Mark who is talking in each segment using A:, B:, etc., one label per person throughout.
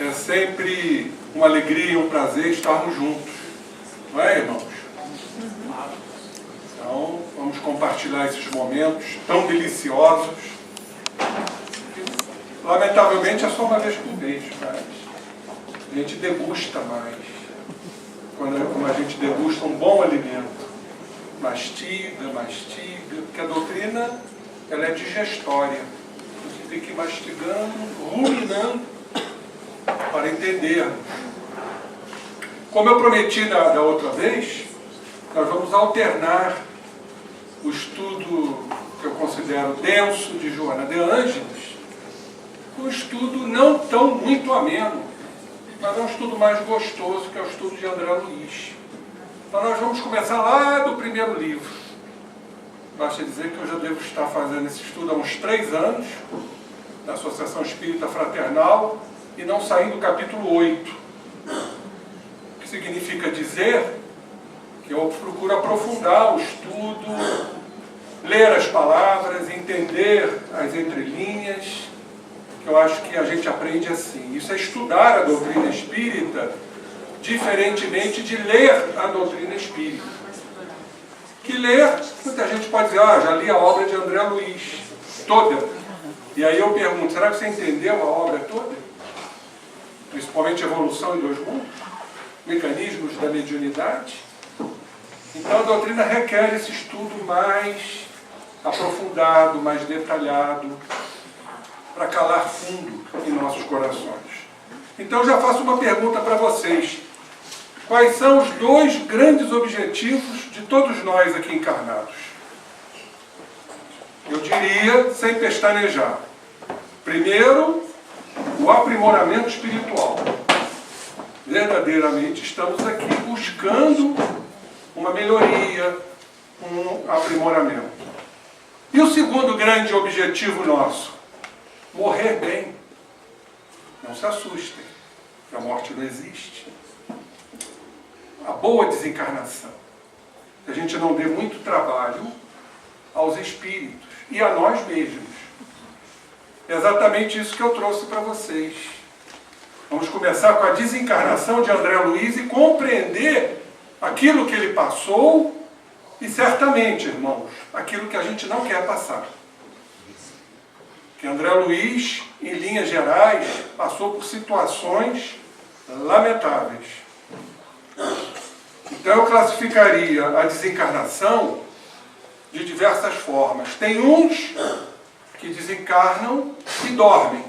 A: É sempre uma alegria e um prazer estarmos juntos. Não é, irmãos? Então, vamos compartilhar esses momentos tão deliciosos. Lamentavelmente é só uma vez por mês, mas a gente degusta mais. Quando a gente degusta um bom alimento. Mastiga, porque a doutrina ela é digestória. Você tem que ir mastigando, ruminando, para entendermos. Como eu prometi da outra vez, nós vamos alternar o estudo que eu considero denso de Joana de Ângeles, com um estudo não tão muito ameno, mas é um estudo mais gostoso, que é o estudo de André Luiz. Então nós vamos começar lá do primeiro livro. Basta dizer que eu já devo estar fazendo esse estudo há uns 3 anos, na Associação Espírita Fraternal, e não saí do capítulo 8. O que significa dizer que eu procuro aprofundar o estudo, ler as palavras, entender as entrelinhas, que eu acho que a gente aprende assim. Isso é estudar a doutrina espírita, diferentemente de ler a doutrina espírita. Que ler, muita gente pode dizer, já li a obra de André Luiz, toda. E aí eu pergunto, será que você entendeu a obra toda? Principalmente Evolução em Dois Mundos, Mecanismos da Mediunidade. Então a doutrina requer esse estudo mais aprofundado, mais detalhado, para calar fundo em nossos corações. Então eu já faço uma pergunta para vocês. Quais são os 2 grandes objetivos de todos nós aqui encarnados? Eu diria, sem pestanejar. Primeiro, o aprimoramento espiritual. Verdadeiramente estamos aqui buscando uma melhoria, um aprimoramento. E o segundo grande objetivo nosso? Morrer bem. Não se assustem, que a morte não existe. A boa desencarnação. Que a gente não dê muito trabalho aos espíritos e a nós mesmos. É exatamente isso que eu trouxe para vocês. Vamos começar com a desencarnação de André Luiz e compreender aquilo que ele passou e certamente, irmãos, aquilo que a gente não quer passar. Que André Luiz, em linhas gerais, passou por situações lamentáveis. Então eu classificaria a desencarnação de diversas formas. Tem uns que desencarnam e dormem.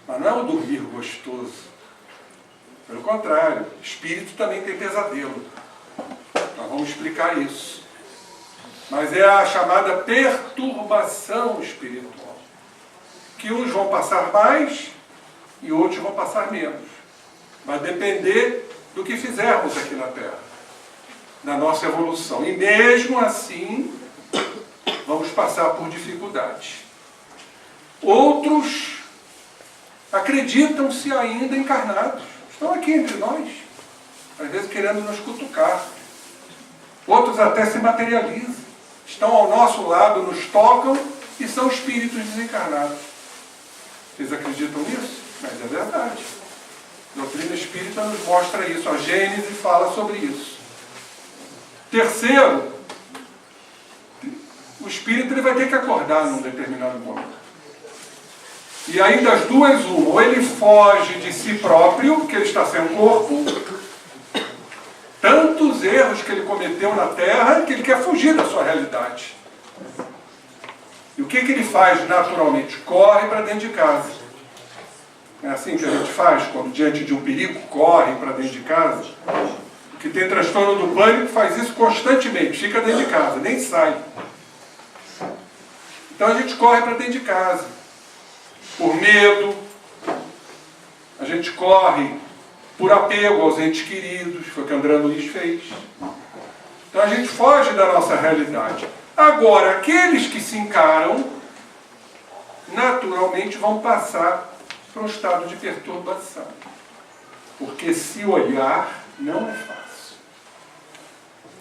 A: Mas não é um dormir gostoso. Pelo contrário, espírito também tem pesadelo. Nós vamos explicar isso. Mas é a chamada perturbação espiritual. Que uns vão passar mais e outros vão passar menos. Vai depender do que fizermos aqui na Terra, da nossa evolução. E mesmo assim, vamos passar por dificuldades. Outros acreditam-se ainda encarnados. Estão aqui entre nós, às vezes querendo nos cutucar. Outros até se materializam. Estão ao nosso lado, nos tocam e são espíritos desencarnados. Vocês acreditam nisso? Mas é verdade. A doutrina espírita nos mostra isso. A Gênese fala sobre isso. Terceiro, o espírito ele vai ter que acordar num determinado momento. E aí das duas, uma. Ou ele foge de si próprio, porque ele está sem um corpo. Tantos erros que ele cometeu na Terra, que ele quer fugir da sua realidade. E o que ele faz naturalmente? Corre para dentro de casa. É assim que a gente faz, quando diante de um perigo, corre para dentro de casa. O que tem transtorno do pânico faz isso constantemente, fica dentro de casa, nem sai. Então a gente corre para dentro de casa. Por medo, a gente corre por apego aos entes queridos, foi o que André Luiz fez. Então a gente foge da nossa realidade. Agora, aqueles que se encaram, naturalmente vão passar para um estado de perturbação. Porque se olhar, não é fácil.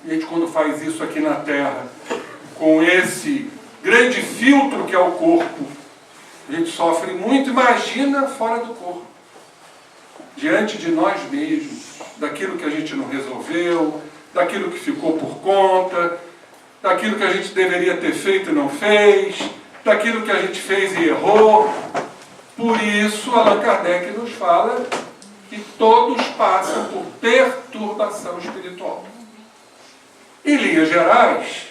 A: E a gente, quando faz isso aqui na Terra, com esse grande filtro que é o corpo, a gente sofre muito. Imagina fora do corpo. diante de nós mesmos, daquilo que a gente não resolveu, daquilo que ficou por conta, daquilo que a gente deveria ter feito e não fez, daquilo que a gente fez e errou. Por isso, Allan Kardec nos fala que todos passam por perturbação espiritual. Em linhas gerais,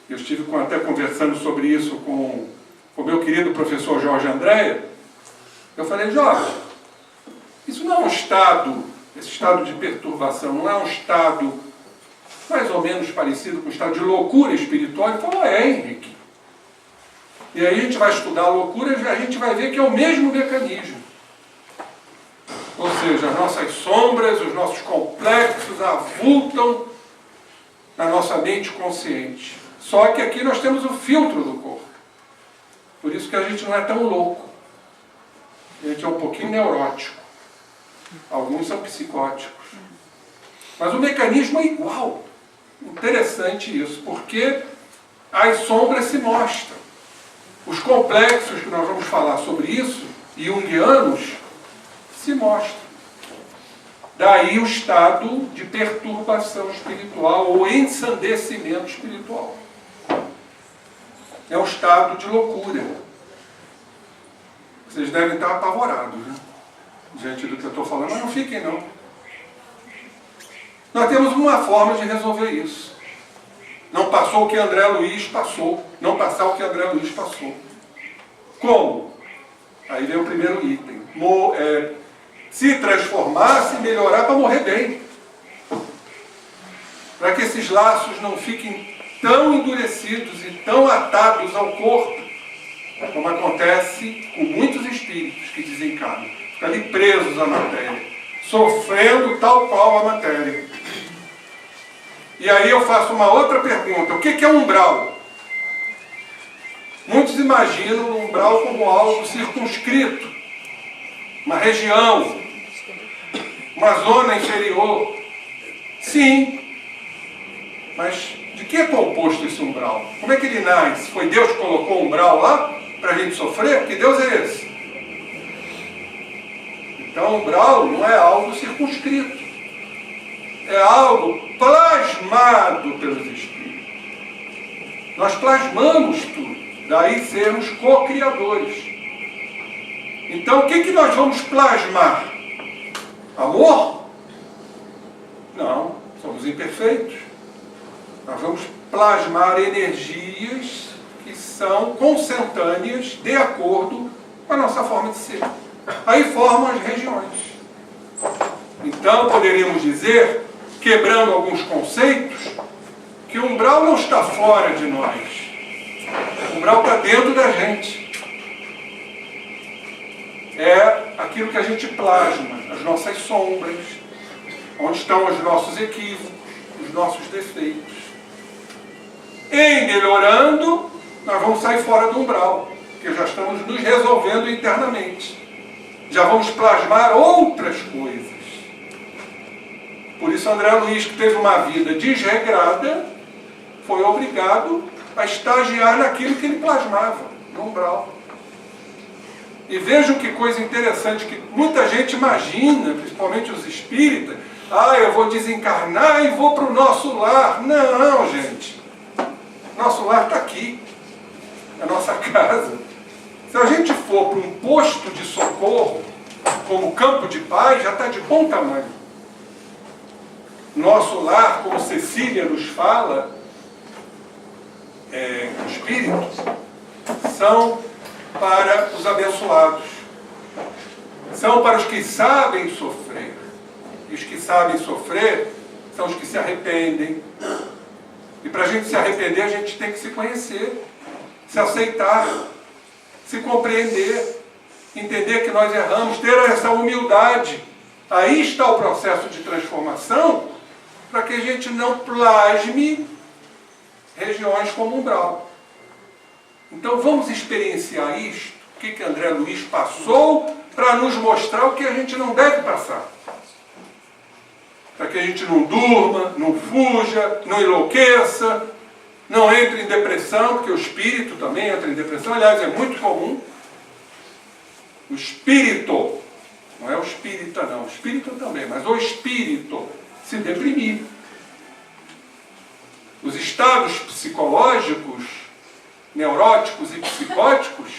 A: eu estive até conversando sobre isso com o meu querido professor Jorge Andréa. Eu falei, Jorge, isso não é um estado, esse estado de perturbação, não é um estado mais ou menos parecido com o estado de loucura espiritual? Ele falou, Henrique. E aí a gente vai estudar a loucura e a gente vai ver que é o mesmo mecanismo. Ou seja, as nossas sombras, os nossos complexos avultam na nossa mente consciente. Só que aqui nós temos o filtro do corpo. Por isso que a gente não é tão louco. A gente é um pouquinho neurótico. Alguns são psicóticos. Mas o mecanismo é igual. Interessante isso, porque as sombras se mostram. Os complexos, que nós vamos falar sobre isso, junguianos, se mostram. Daí o estado de perturbação espiritual ou ensandecimento espiritual. É um estado de loucura. Vocês devem estar apavorados, né? Diante do que eu estou falando, mas não fiquem não. Nós temos uma forma de resolver isso. Não passou o que André Luiz passou. Não passar o que André Luiz passou. Como? Aí vem o primeiro item. Se transformar, se melhorar para morrer bem. Para que esses laços não fiquem tão endurecidos e tão atados ao corpo, como acontece com muitos espíritos que desencarnam. Ficam ali presos à matéria, sofrendo tal qual a matéria. E aí eu faço uma outra pergunta. O que é umbral? Muitos imaginam o umbral como algo circunscrito, uma região, uma zona inferior. Sim, mas de que é composto esse umbral? Como é que ele nasce? Foi Deus que colocou o umbral lá para a gente sofrer? Que Deus é esse? Então o umbral não é algo circunscrito, é algo plasmado pelos espíritos. Nós plasmamos tudo, daí sermos co-criadores. Então o que nós vamos plasmar? Amor? Não, somos imperfeitos. Nós vamos plasmar energias que são consentâneas de acordo com a nossa forma de ser. Aí formam as regiões. Então poderíamos dizer, quebrando alguns conceitos, que o umbral não está fora de nós. O umbral está dentro da gente. É aquilo que a gente plasma, as nossas sombras, onde estão os nossos equívocos, os nossos defeitos. Em melhorando, nós vamos sair fora do umbral, porque já estamos nos resolvendo internamente. Já vamos plasmar outras coisas. Por isso André Luiz, que teve uma vida desregrada, foi obrigado a estagiar naquilo que ele plasmava, no umbral. E vejam que coisa interessante, que muita gente imagina, principalmente os espíritas, eu vou desencarnar e vou para o nosso lar. Não, gente. Nosso lar está aqui, a nossa casa. Se a gente for para um posto de socorro, como Campo de Paz, já está de bom tamanho. Nosso lar, como Cecília nos fala, espíritos, são para os abençoados. São para os que sabem sofrer. E os que sabem sofrer são os que se arrependem. E para a gente se arrepender, a gente tem que se conhecer, se aceitar, se compreender, entender que nós erramos, ter essa humildade. Aí está o processo de transformação, para que a gente não plasme regiões como umbral. Então vamos experienciar isto, o que André Luiz passou, para nos mostrar o que a gente não deve passar. Para que a gente não durma, não fuja, não enlouqueça, não entre em depressão, porque o espírito também entra em depressão. Aliás, é muito comum. O espírito não é o espírita não, o espírito também, mas o espírito se deprimir. Os estados psicológicos, neuróticos e psicóticos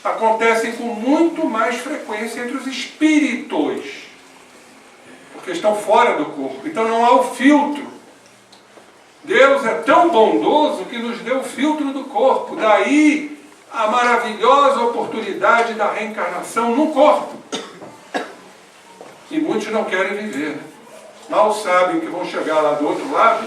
A: acontecem com muito mais frequência entre os espíritos, porque estão fora do corpo. Então não há o filtro. Deus é tão bondoso que nos deu o filtro do corpo. Daí a maravilhosa oportunidade da reencarnação no corpo. E muitos não querem viver, né? Mal sabem que vão chegar lá do outro lado,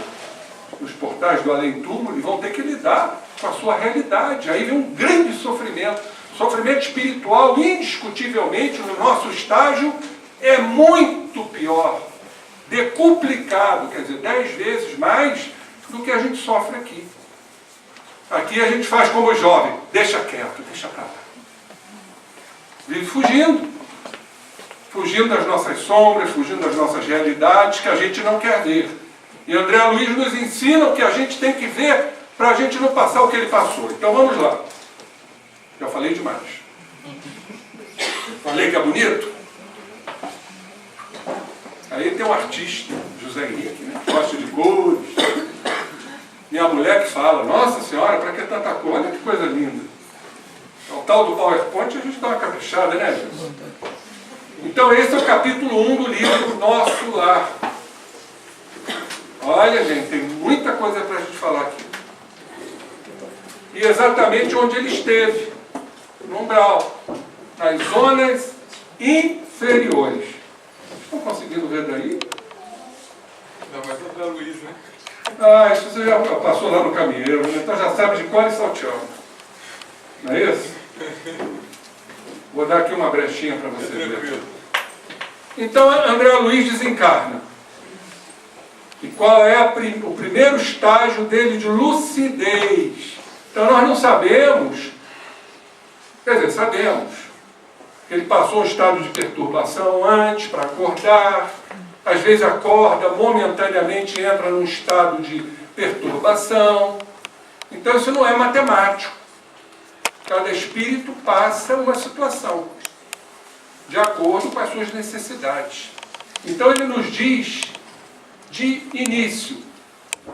A: nos portais do além-túmulo, e vão ter que lidar com a sua realidade. Aí vem um grande sofrimento. Sofrimento espiritual, indiscutivelmente, no nosso estágio, é muito pior. Decuplicado, quer dizer, 10 vezes mais do que a gente sofre aqui. Aqui a gente faz como jovem, deixa quieto, deixa pra lá. Vive fugindo. Fugindo das nossas sombras, fugindo das nossas realidades que a gente não quer ver. E André Luiz nos ensina o que a gente tem que ver para a gente não passar o que ele passou. Então vamos lá. Já falei demais. Falei que é bonito? Aí tem um artista, José Henrique, né? Gosta de cores. Minha mulher que fala, nossa senhora, para que tanta cor? Olha que coisa linda. O tal do PowerPoint a gente dá uma caprichada, né, Jesus? Então esse é o capítulo 1 do livro Nosso Lar. Olha, gente, tem muita coisa para a gente falar aqui. E exatamente onde ele esteve, no umbral, nas zonas inferiores. Estão conseguindo ver daí?
B: Não, mas é da Luiz, né?
A: Ah, isso você já passou lá no caminheiro, né? Então já sabe de cor e salteado. Não é isso? Vou dar aqui uma brechinha para você ver. Então, André Luiz desencarna. E qual é o primeiro estágio dele de lucidez? Então nós não sabemos, quer dizer, sabemos, que ele passou um estado de perturbação antes para acordar, às vezes acorda, momentaneamente entra num estado de perturbação. Então isso não é matemático. Cada espírito passa uma situação, de acordo com as suas necessidades. Então ele nos diz, de início,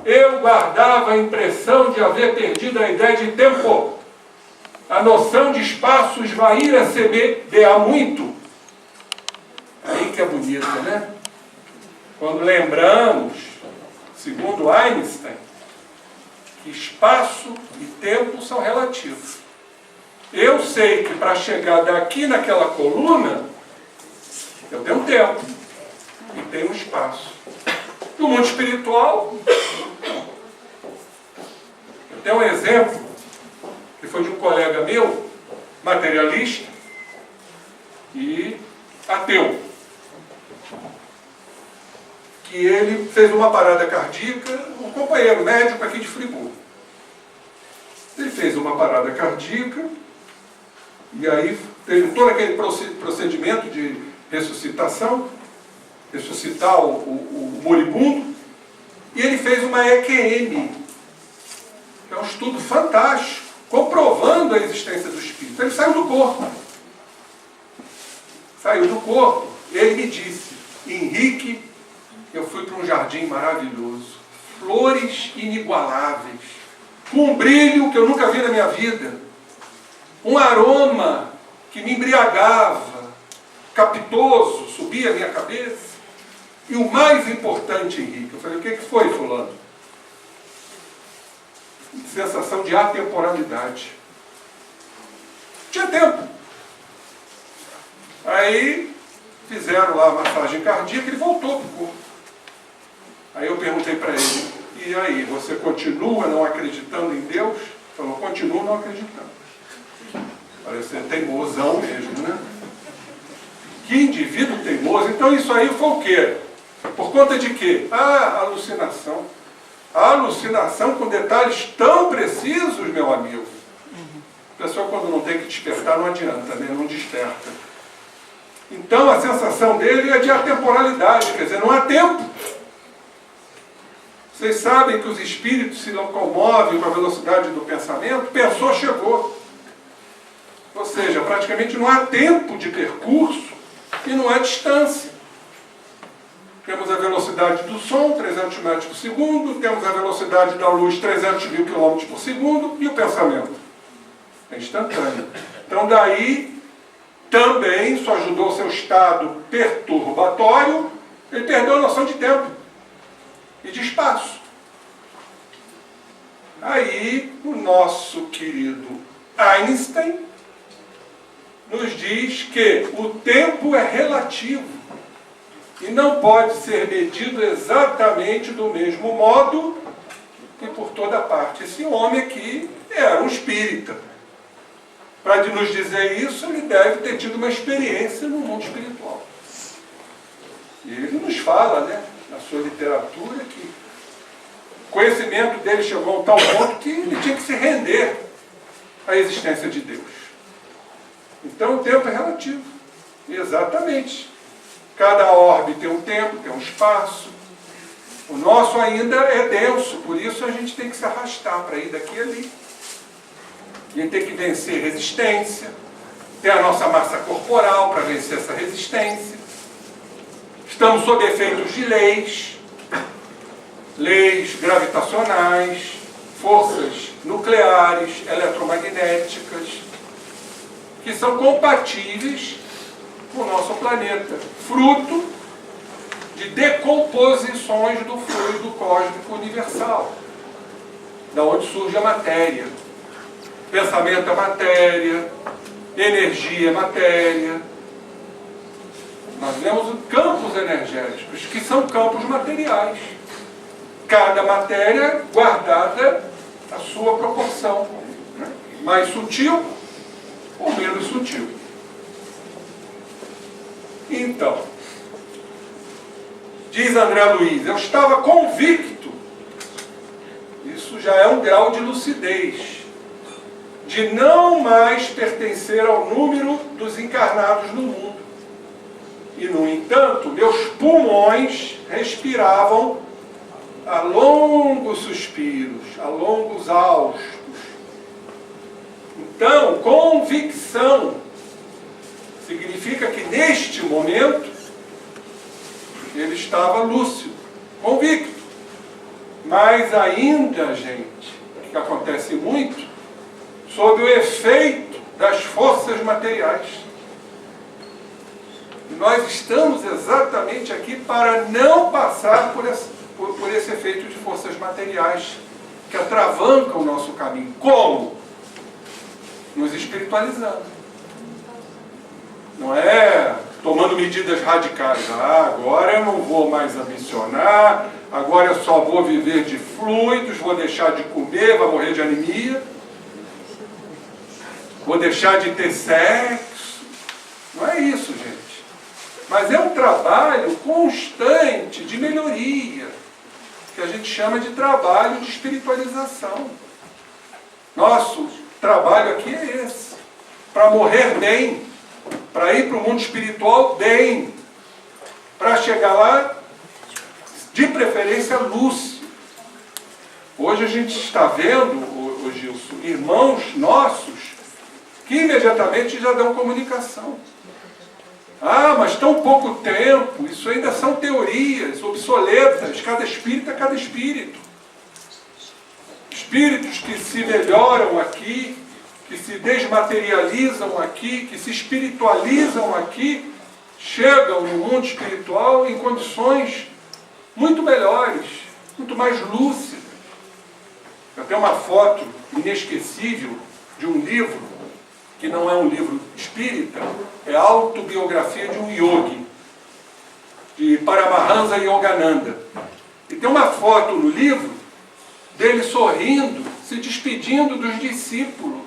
A: eu guardava a impressão de haver perdido a ideia de tempo. A noção de espaço esvaíra-se de há muito. Aí que é bonita, né? Quando lembramos, segundo Einstein, que espaço e tempo são relativos. Eu sei que para chegar daqui naquela coluna, eu tenho um tempo e tenho um espaço. No mundo espiritual, eu tenho um exemplo, que foi de um colega meu, materialista e ateu, que ele fez uma parada cardíaca, um companheiro médico aqui de Friburgo. Ele fez uma parada cardíaca, e aí teve todo aquele procedimento de ressuscitação, ressuscitar o moribundo, e ele fez uma EQM, que é um estudo fantástico, comprovando a existência do espírito. Ele saiu do corpo. Saiu do corpo, ele me disse, Henrique, eu fui para um jardim maravilhoso, flores inigualáveis, com um brilho que eu nunca vi na minha vida, um aroma que me embriagava, capitoso, subia a minha cabeça. E o mais importante, Henrique, eu falei, o que foi, fulano? Sensação de atemporalidade. Tinha tempo. Aí fizeram lá a massagem cardíaca e ele voltou para o corpo. Aí eu perguntei para ele, e aí, você continua não acreditando em Deus? Ele falou, continuo não acreditando. Parece teimosão mesmo, né? Que indivíduo teimoso. Então isso aí foi o quê? Por conta de quê? Ah, alucinação. A alucinação com detalhes tão precisos, meu amigo. A pessoa quando não tem que despertar não adianta, né? Não desperta. Então a sensação dele é de atemporalidade, quer dizer, não há tempo. Vocês sabem que os espíritos se locomovem com a velocidade do pensamento, pensou, chegou. Ou seja, praticamente não há tempo de percurso e não há distância. Temos a velocidade do som, 300 metros por segundo, temos a velocidade da luz, 300 mil quilômetros por segundo, e o pensamento é instantâneo. Então daí também isso ajudou o seu estado perturbatório, ele perdeu a noção de tempo e de espaço. Aí o nosso querido Einstein nos diz que o tempo é relativo e não pode ser medido exatamente do mesmo modo e por toda parte. Esse homem aqui era um espírita. Para nos dizer isso, ele deve ter tido uma experiência no mundo espiritual. E ele nos fala, né, na sua literatura, que o conhecimento dele chegou a um tal ponto que ele tinha que se render à existência de Deus. Então o tempo é relativo. Exatamente. Cada orbe tem um tempo, tem um espaço. O nosso ainda é denso, por isso a gente tem que se arrastar para ir daqui e ali. A gente tem que vencer resistência, ter a nossa massa corporal para vencer essa resistência. Estamos sob efeitos de leis gravitacionais, forças nucleares, eletromagnéticas, que são compatíveis com o nosso planeta, fruto de decomposições do fluido cósmico universal, da onde surge a matéria. Pensamento é matéria, energia é matéria. Nós vemos campos energéticos, que são campos materiais. Cada matéria guardada a sua proporção, né? Mais sutil ou menos sutil. Então, diz André Luiz, eu estava convicto, isso já é um grau de lucidez, de não mais pertencer ao número dos encarnados no mundo. E, no entanto, meus pulmões respiravam a longos suspiros, a longos haustos. Então, convicção significa que, neste momento, ele estava lúcido, convicto. Mas ainda, gente, o que acontece muito, sob o efeito das forças materiais. E nós estamos exatamente aqui para não passar por esse efeito de forças materiais que atravancam o nosso caminho. Como? Nos espiritualizando. Não é tomando medidas radicais. Agora eu não vou mais ambicionar, agora eu só vou viver de fluidos, vou deixar de comer, vou morrer de anemia. Vou deixar de ter sexo. Não é isso, gente. Mas é um trabalho constante de melhoria, que a gente chama de trabalho de espiritualização. Nosso trabalho aqui é esse. Para morrer bem, para ir para o mundo espiritual bem, para chegar lá, de preferência, lúcido. Hoje a gente está vendo, ô Gilson, irmãos nossos, que imediatamente já dão comunicação. Mas tão pouco tempo, isso ainda são teorias obsoletas, cada espírito é cada espírito. Espíritos que se melhoram aqui, que se desmaterializam aqui, que se espiritualizam aqui, chegam no mundo espiritual em condições muito melhores, muito mais lúcidas. Eu tenho uma foto inesquecível de um livro, que não é um livro espírita, é a autobiografia de um yogi, de Paramahansa Yogananda. E tem uma foto no livro dele sorrindo, se despedindo dos discípulos.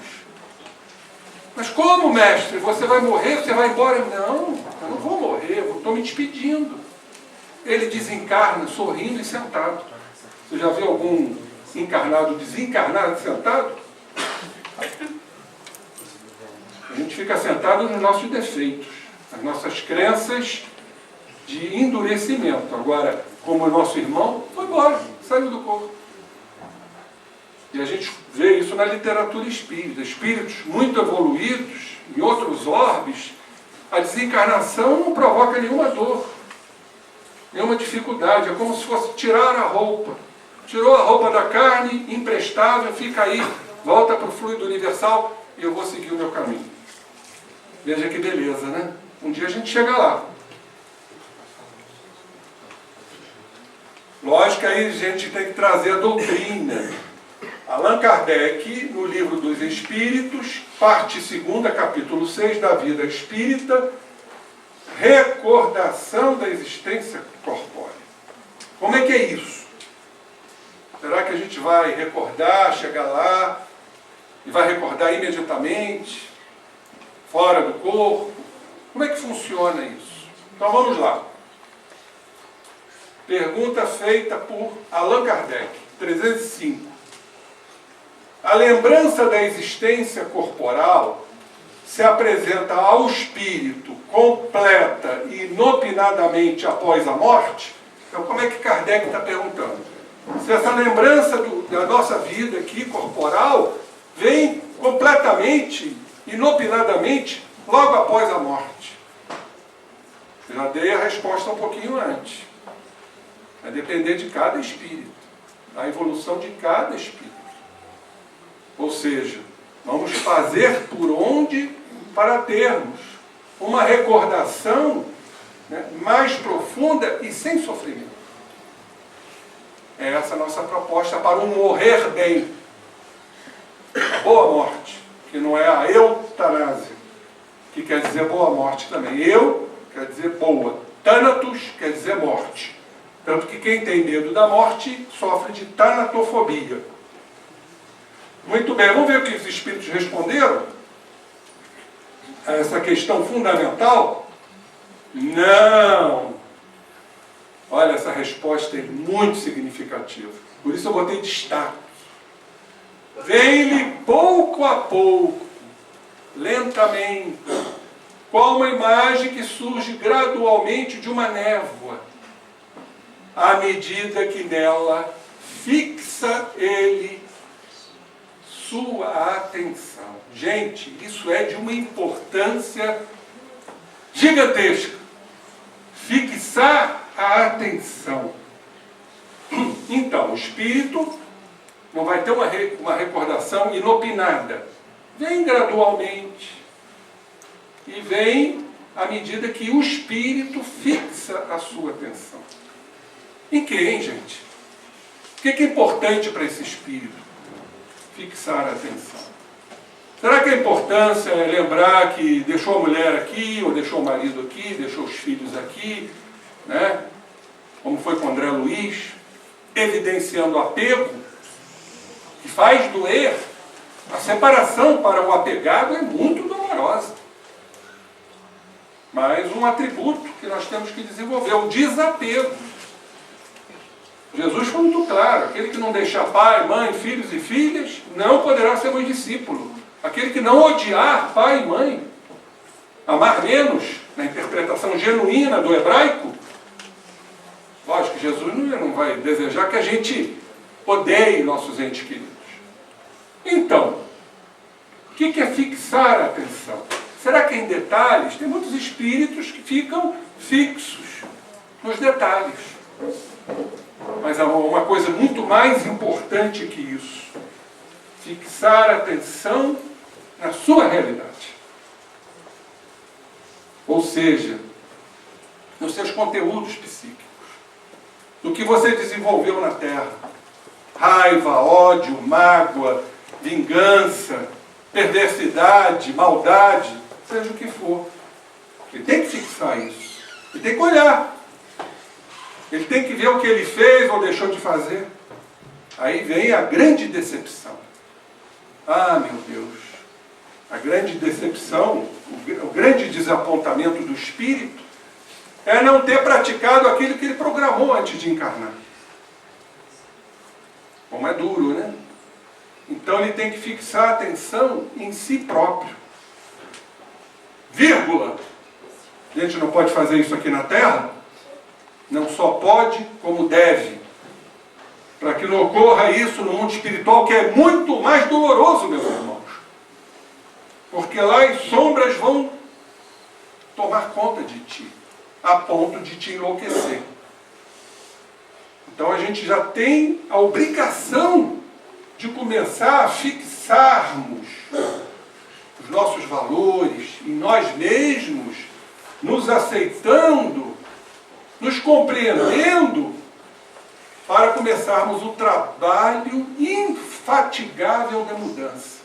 A: Mas como, mestre? Você vai morrer? Você vai embora? Não, eu não vou morrer, eu estou me despedindo. Ele desencarna, sorrindo e sentado. Você já viu algum encarnado desencarnado sentado? A gente fica sentado nos nossos defeitos, nas nossas crenças de endurecimento. Agora, como o nosso irmão, foi embora, saiu do corpo. E a gente vê isso na literatura espírita. Espíritos muito evoluídos, em outros orbes, A desencarnação não provoca nenhuma dor, nenhuma dificuldade. É como se fosse tirar a roupa. Tirou a roupa da carne, imprestável, fica aí, volta para o fluido universal e eu vou seguir o meu caminho. Veja que beleza, né? Um dia a gente chega lá. Lógico que aí a gente tem que trazer a doutrina. Allan Kardec, no Livro dos Espíritos, parte 2, capítulo 6, da vida espírita, recordação da existência corpórea. Como é que é isso? Será que a gente vai recordar, chegar lá, e vai recordar imediatamente, fora do corpo? Como é que funciona isso? Então vamos lá. Pergunta feita por Allan Kardec, 305. A lembrança da existência corporal se apresenta ao espírito completa e inopinadamente após a morte? Então, como é que Kardec está perguntando? Se essa lembrança da nossa vida aqui, corporal, vem completamente, inopinadamente, logo após a morte. Eu já dei a resposta um pouquinho antes. Vai depender de cada espírito, da evolução de cada espírito. Ou seja, vamos fazer por onde para termos uma recordação, né, mais profunda e sem sofrimento. É essa a nossa proposta para um morrer bem. A boa morte, que não é a eutanásia, que quer dizer boa morte também. Eu quer dizer boa. Thanatos quer dizer morte. Tanto que quem tem medo da morte sofre de tanatofobia. Muito bem, vamos ver o que os espíritos responderam a essa questão fundamental? Não! Olha, essa resposta é muito significativa. Por isso eu botei destaque. Vem-lhe pouco a pouco, lentamente, qual uma imagem que surge gradualmente de uma névoa, à medida que nela fixa ele sua atenção. Gente, isso é de uma importância gigantesca. Fixar a atenção. Então, o espírito não vai ter uma recordação inopinada. Vem gradualmente. E vem à medida que o espírito fixa a sua atenção. Em quem, gente? O que é importante para esse espírito? Fixar a atenção. Será que a importância é lembrar que deixou a mulher aqui, ou deixou o marido aqui, deixou os filhos aqui, né? Como foi com André Luiz, evidenciando o apego, que faz doer. A separação para o apegado é muito dolorosa. Mas um atributo que nós temos que desenvolver, o desapego. Jesus foi muito claro: aquele que não deixar pai, mãe, filhos e filhas, não poderá ser meu discípulo. Aquele que não odiar pai e mãe, amar menos, na interpretação genuína do hebraico, lógico que Jesus não vai desejar que a gente odeie nossos entes queridos. Então, o que é fixar a atenção? Será que em detalhes? Tem muitos espíritos que ficam fixos nos detalhes. Mas há uma coisa muito mais importante que isso: fixar a atenção na sua realidade. Ou seja, nos seus conteúdos psíquicos, do que você desenvolveu na Terra. Raiva, ódio, mágoa, vingança, perversidade, maldade, seja o que for. Ele tem que fixar isso. Ele tem que olhar. Ele tem que ver o que ele fez ou deixou de fazer. Aí vem a grande decepção. Ah, meu Deus! A grande decepção, o grande desapontamento do espírito é não ter praticado aquilo que ele programou antes de encarnar. Como é duro, né? Então ele tem que fixar a atenção em si próprio. Vírgula. A gente não pode fazer isso aqui na Terra? Não só pode, como deve. Para que não ocorra isso no mundo espiritual, que é muito mais doloroso, meus irmãos. Porque lá as sombras vão tomar conta de ti, a ponto de te enlouquecer. Então a gente já tem a obrigação de começar a fixarmos os nossos valores em nós mesmos, nos aceitando, nos compreendendo, para começarmos o trabalho infatigável da mudança.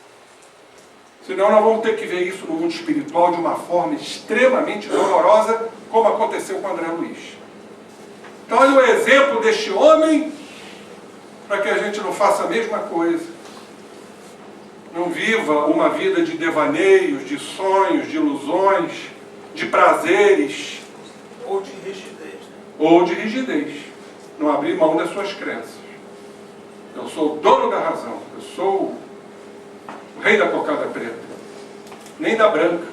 A: Senão nós vamos ter que ver isso no mundo espiritual de uma forma extremamente dolorosa, como aconteceu com André Luiz. Então olha o exemplo deste homem, para que a gente não faça a mesma coisa. Não viva uma vida de devaneios, de sonhos, de ilusões, de prazeres.
C: Ou de rigidez.
A: Ou de rigidez. Não abrir mão das suas crenças. Eu sou o dono da razão. Eu sou o rei da cocada preta. Nem da branca.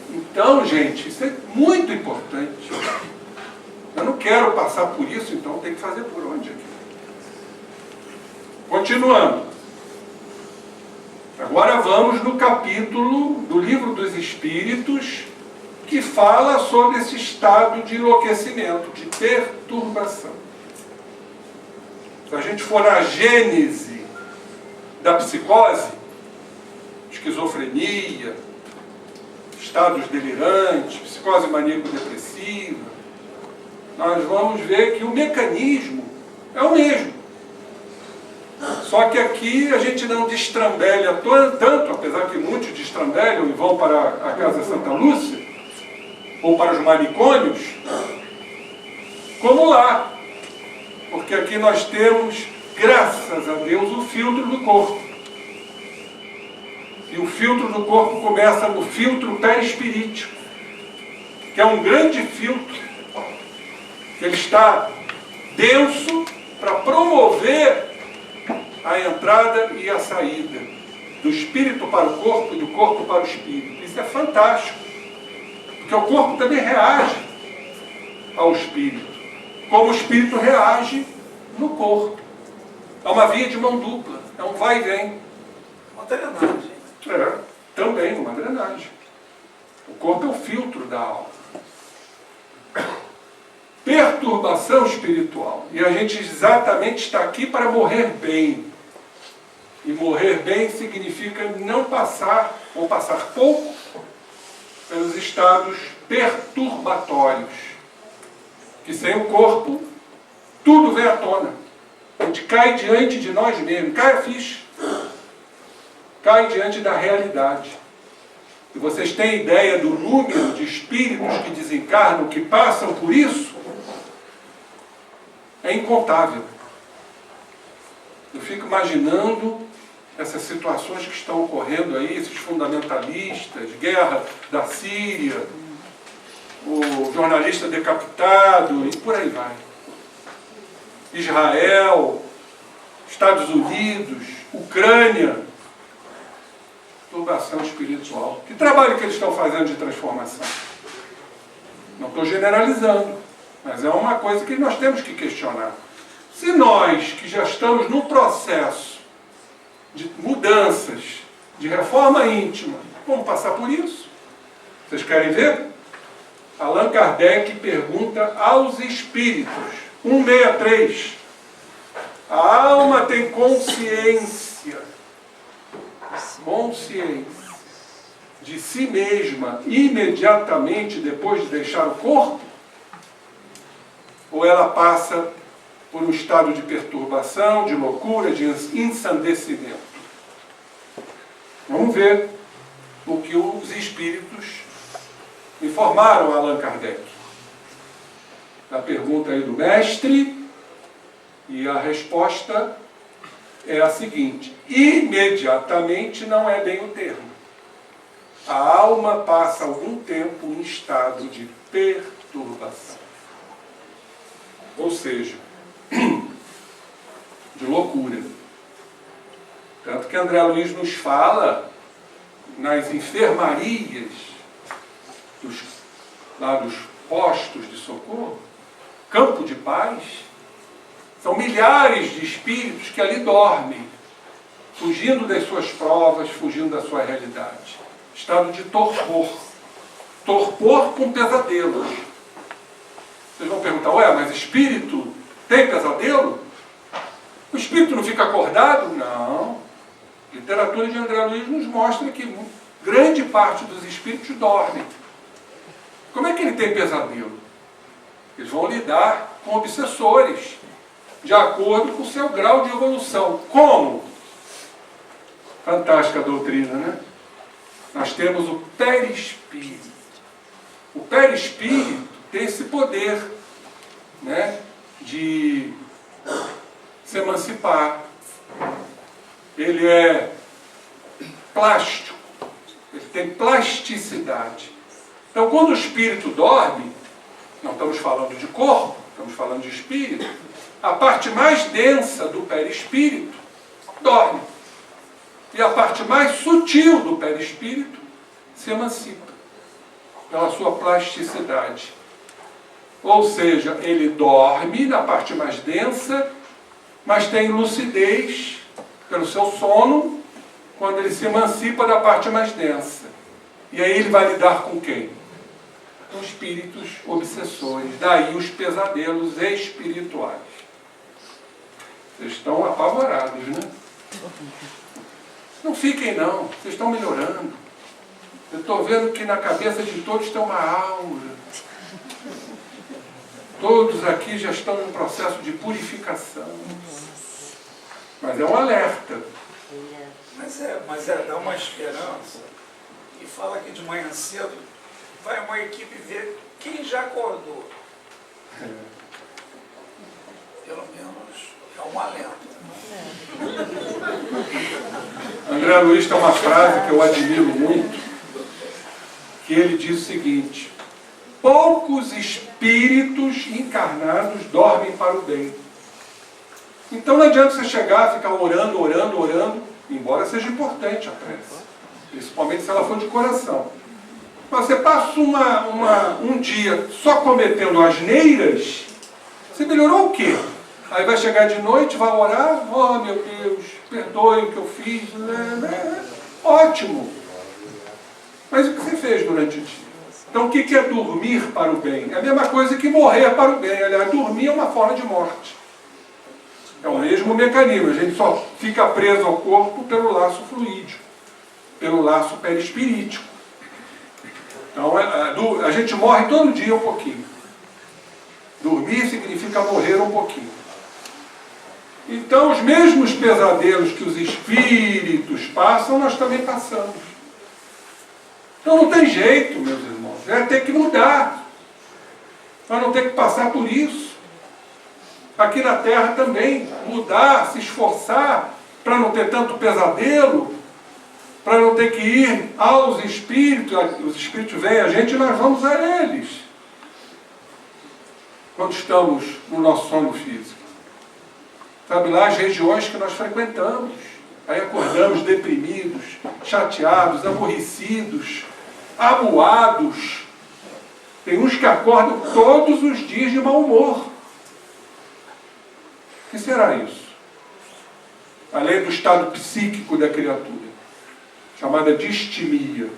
A: Então, gente, isso é muito importante. Eu não quero passar por isso, então tem que fazer por onde aqui? Continuando. Agora vamos no capítulo do Livro dos Espíritos, que fala sobre esse estado de enlouquecimento, de perturbação. Se a gente for na gênese da psicose, esquizofrenia, estados delirantes, psicose maníaco-depressiva, nós vamos ver que o mecanismo é o mesmo. Só que aqui a gente não destrambelha tanto, apesar que muitos destrambelham e vão para a Casa Santa Lúcia, ou para os manicômios, como lá. Porque aqui nós temos, graças a Deus, o filtro do corpo. E o filtro do corpo começa no filtro perispirítico, que é um grande filtro, que ele está denso para promover a entrada e a saída do espírito para o corpo e do corpo para o espírito. Isso é fantástico, porque o corpo também reage ao espírito, como o espírito reage no corpo. É uma via de mão dupla, é um vai e vem.
C: Uma drenagem.
A: Também uma drenagem. O corpo é o filtro da alma. Perturbação espiritual. E a gente exatamente está aqui para morrer bem. E morrer bem significa não passar, ou passar pouco, pelos estados perturbatórios. Que sem o corpo, tudo vem à tona. A gente cai diante de nós mesmos, cai a ficha. Cai diante da realidade. E vocês têm ideia do número de espíritos que desencarnam, que passam por isso? É incontável. Eu fico imaginando essas situações que estão ocorrendo aí, esses fundamentalistas, guerra da Síria, o jornalista decapitado e por aí vai. Israel, Estados Unidos, Ucrânia, perturbação espiritual. Que trabalho que eles estão fazendo de transformação? Não estou generalizando, mas é uma coisa que nós temos que questionar. Se nós, que já estamos num processo de mudanças, de reforma íntima, vamos passar por isso? Vocês querem ver? Allan Kardec pergunta aos espíritos, 163. A alma tem consciência de si mesma imediatamente depois de deixar o corpo? Ou ela passa por um estado de perturbação, de loucura, de ensandecimento? Vamos ver o que os espíritos informaram a Allan Kardec. A pergunta aí do mestre, e a resposta é a seguinte: imediatamente não é bem o termo. A alma passa algum tempo em estado de perturbação. Ou seja, de loucura. Tanto que André Luiz nos fala nas enfermarias dos postos de socorro, campo de paz, são milhares de espíritos que ali dormem, fugindo das suas provas, fugindo da sua realidade. estado de torpor. Torpor com pesadelos. Vocês vão perguntar, ué, mas espírito tem pesadelo? O espírito não fica acordado? Não. A literatura de André Luiz nos mostra que grande parte dos espíritos dormem. Como é que ele tem pesadelo? Eles vão lidar com obsessores, de acordo com o seu grau de evolução. Como? Fantástica a doutrina, né? Nós temos o perispírito. O perispírito tem esse poder, né, de se emancipar. Ele é plástico, ele tem plasticidade. Então, quando o espírito dorme, não estamos falando de corpo, estamos falando de espírito, a parte mais densa do perispírito dorme. E a parte mais sutil do perispírito se emancipa pela sua plasticidade. Ou seja, ele dorme na parte mais densa, mas tem lucidez pelo seu sono quando ele se emancipa da parte mais densa. E aí ele vai lidar com quem? Com espíritos obsessores. Daí os pesadelos espirituais. Vocês estão apavorados, né? Não fiquem não, vocês estão melhorando. Eu estou vendo que na cabeça de todos tem uma aura. Todos aqui já estão em um processo de purificação. Mas é um alerta.
C: Mas dá uma esperança. E fala que de manhã cedo vai uma equipe ver quem já acordou. Pelo menos é um alento.
A: André Luiz tem uma frase que eu admiro muito, que ele diz o seguinte: poucos espíritos encarnados dormem para o bem. Então não adianta você chegar, ficar orando, embora seja importante a prece, principalmente se ela for de coração. Mas você passa um dia só cometendo asneiras, você melhorou o quê? Aí vai chegar de noite, vai orar, oh meu Deus, perdoe o que eu fiz. Ótimo. Mas o que você fez durante o dia? Então o que é dormir para o bem? É a mesma coisa que morrer para o bem. Aliás, dormir é uma forma de morte. É o mesmo mecanismo. A gente só fica preso ao corpo pelo laço fluídico, pelo laço perispirítico. Então a gente morre todo dia um pouquinho. Dormir significa morrer um pouquinho. Então os mesmos pesadelos que os espíritos passam, nós também passamos. Então não tem jeito, meus irmãos. É ter que mudar. Nós não temos que passar por isso. Aqui na Terra também. Mudar, se esforçar para não ter tanto pesadelo, para não ter que ir aos espíritos. Os espíritos vêm a gente e nós vamos a eles. Quando estamos no nosso sono físico. Sabe lá as regiões que nós frequentamos. Aí acordamos deprimidos, chateados, aborrecidos, amuados. Tem uns que acordam todos os dias de mau humor. O que será isso? Além do estado psíquico da criatura, chamada distimia.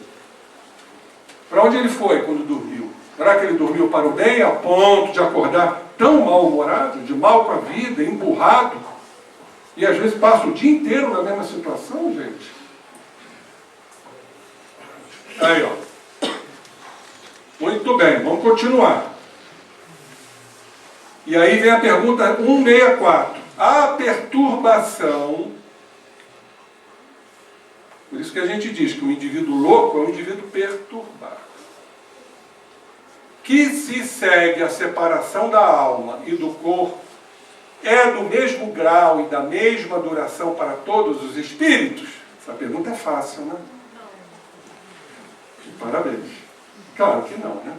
A: Para onde ele foi quando dormiu? Será que ele dormiu para o bem a ponto de acordar tão mal-humorado, de mal com a vida, emburrado? E às vezes passa o dia inteiro na mesma situação, gente? Aí, ó. Muito bem, vamos continuar. E aí vem a pergunta 164. A perturbação, por isso que a gente diz que o indivíduo louco é um indivíduo perturbado, que se segue a separação da alma e do corpo, é do mesmo grau e da mesma duração para todos os espíritos? Essa pergunta é fácil, né? Parabéns. Claro que não, né?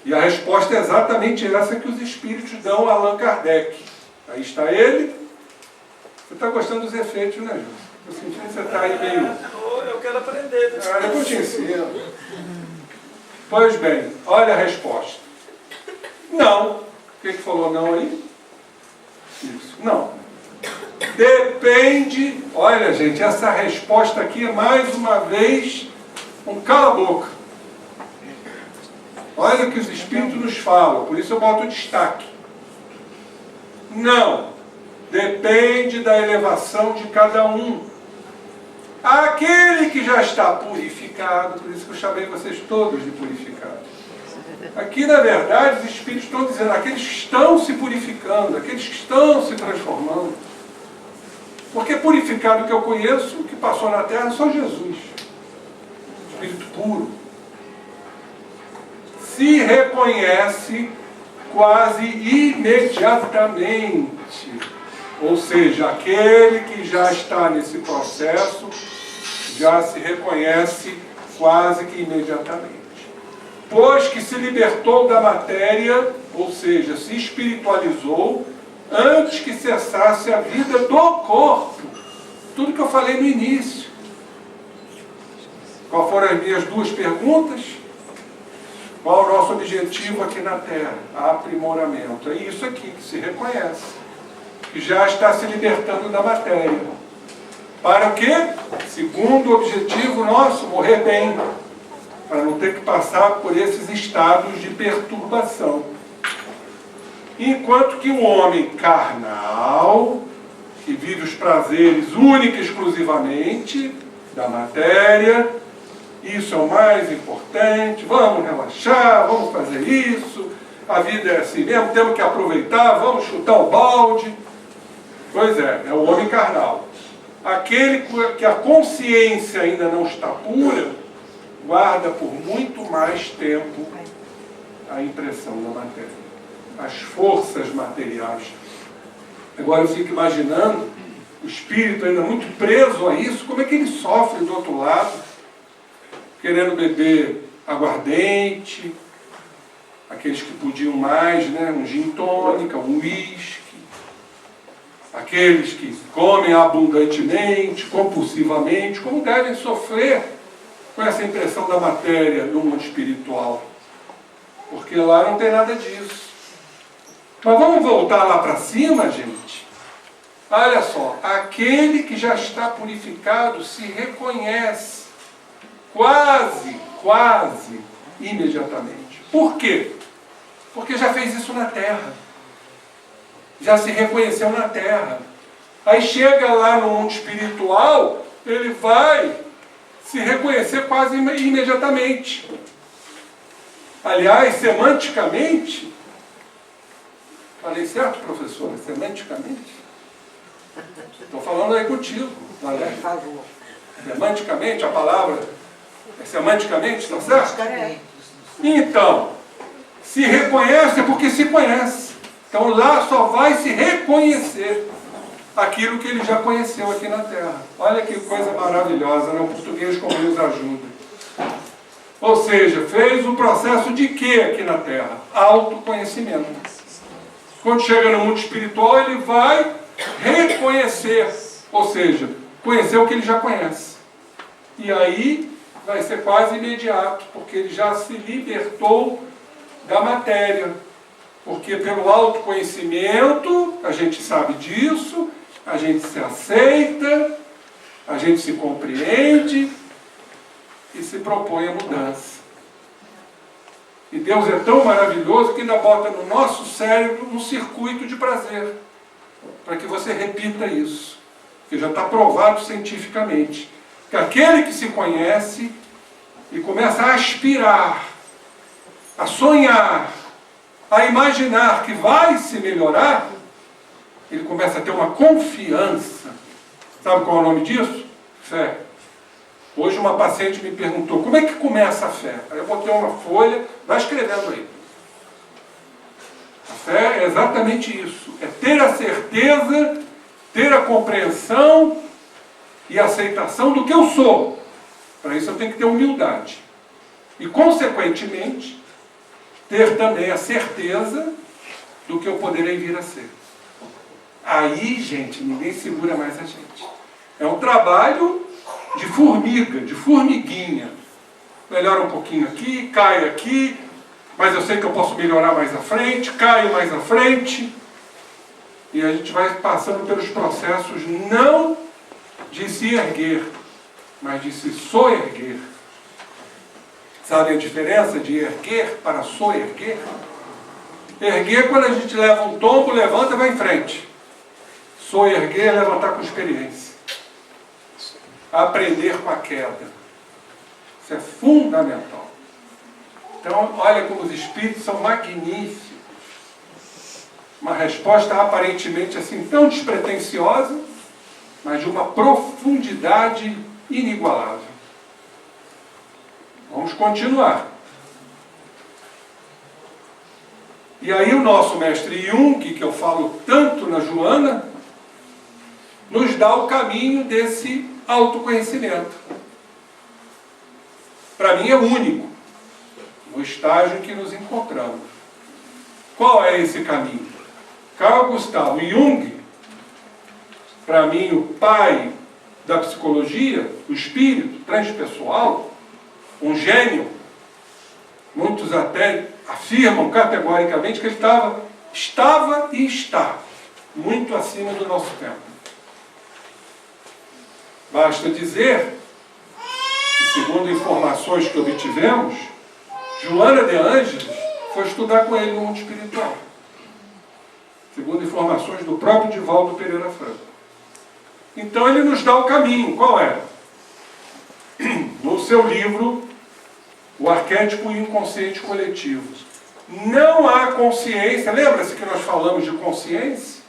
A: E a resposta é exatamente essa que os espíritos dão a Allan Kardec. Aí está ele. Você está gostando dos efeitos, né, Júlio? Eu senti que você está aí meio...
C: Eu quero aprender.
A: Eu te ensino. Pois bem, olha a resposta. Não. O que falou não aí? Isso. Não. Depende... Olha, gente, essa resposta aqui é mais uma vez Um cala a boca. Olha o que os Espíritos nos falam, por isso eu boto destaque. Não. Depende da elevação de cada um. Aquele que já está purificado, por isso que eu chamei vocês todos de purificados. Aqui, na verdade, os Espíritos estão dizendo, aqueles que estão se purificando, aqueles que estão se transformando. Porque purificado que eu conheço, que passou na Terra, é só Jesus. Espírito puro. Se reconhece quase imediatamente. Ou seja, aquele que já está nesse processo já se reconhece quase que imediatamente. Pois que se libertou da matéria, ou seja, se espiritualizou, antes que cessasse a vida do corpo. Tudo que eu falei no início. Qual foram as minhas duas perguntas? Qual o nosso objetivo aqui na Terra? Aprimoramento. É isso aqui que se reconhece. Que já está se libertando da matéria. Para o quê? Segundo objetivo nosso, morrer bem. Para não ter que passar por esses estados de perturbação. Enquanto que o homem carnal, que vive os prazeres única e exclusivamente da matéria, isso é o mais importante, vamos relaxar, vamos fazer isso, a vida é assim mesmo, temos que aproveitar, vamos chutar o balde. Pois é o homem carnal. Aquele que a consciência ainda não está pura, guarda por muito mais tempo a impressão da matéria, as forças materiais. Agora eu fico imaginando o espírito ainda muito preso a isso, como é que ele sofre do outro lado, querendo beber aguardente, aqueles que podiam mais, né, um gin tônica, um uísque, aqueles que comem abundantemente, compulsivamente, como devem sofrer com essa impressão da matéria no mundo espiritual. Porque lá não tem nada disso. Mas vamos voltar lá para cima, gente. Olha só, aquele que já está purificado se reconhece quase imediatamente. Por quê? Porque já fez isso na Terra. Já se reconheceu na Terra. Aí chega lá no mundo espiritual, ele vai se reconhecer quase imediatamente. Aliás, semanticamente, falei certo, professora? Semanticamente? Estou falando aí contigo, Valéria.
D: Por favor.
A: Semanticamente, a palavra é semanticamente, está certo? Então, se reconhece porque se conhece. Então lá só vai se reconhecer aquilo que ele já conheceu aqui na Terra. Olha que coisa maravilhosa, né? O português como nos ajuda. Ou seja, fez um processo de quê aqui na Terra? Autoconhecimento. Quando chega no mundo espiritual, ele vai reconhecer, ou seja, conhecer o que ele já conhece. E aí vai ser quase imediato, porque ele já se libertou da matéria. Porque pelo autoconhecimento, a gente sabe disso, a gente se aceita, a gente se compreende e se propõe a mudança. E Deus é tão maravilhoso que ainda bota no nosso cérebro um circuito de prazer, para que você repita isso, que já está provado cientificamente, que aquele que se conhece e começa a aspirar, a sonhar, a imaginar que vai se melhorar, ele começa a ter uma confiança. Sabe qual é o nome disso? Fé. Hoje uma paciente me perguntou, como é que começa a fé? Aí eu botei uma folha, vai escrevendo aí. A fé é exatamente isso. É ter a certeza, ter a compreensão e a aceitação do que eu sou. Para isso eu tenho que ter humildade. E, consequentemente, ter também a certeza do que eu poderei vir a ser. Aí, gente, ninguém segura mais a gente. É um trabalho de formiga, de formiguinha. Melhora um pouquinho aqui, cai aqui, mas eu sei que eu posso melhorar mais à frente, caio mais à frente. E a gente vai passando pelos processos não de se erguer, mas de se soerguer. Sabe a diferença de erguer para soerguer? Erguer, quando a gente leva um tombo, levanta e vai em frente. Soerguer é levantar com experiência. Aprender com a queda. Isso é fundamental. Então, olha como os espíritos são magníficos. Uma resposta aparentemente assim tão despretensiosa, mas de uma profundidade inigualável. Vamos continuar. E aí o nosso mestre Jung, que eu falo tanto na Joana, nos dá o caminho desse autoconhecimento. Para mim é único, no estágio em que nos encontramos. Qual é esse caminho? Carl Gustav Jung, para mim o pai da psicologia, o espírito transpessoal, um gênio, muitos até afirmam categoricamente que ele estava e está muito acima do nosso tempo. Basta dizer que, segundo informações que obtivemos, Joana de Ângeles foi estudar com ele no mundo espiritual. Segundo informações do próprio Divaldo Pereira Franco. Então ele nos dá o caminho. Qual é? No seu livro, O Arquétipo e o Inconsciente Coletivo. Não há consciência, lembra-se que nós falamos de consciência?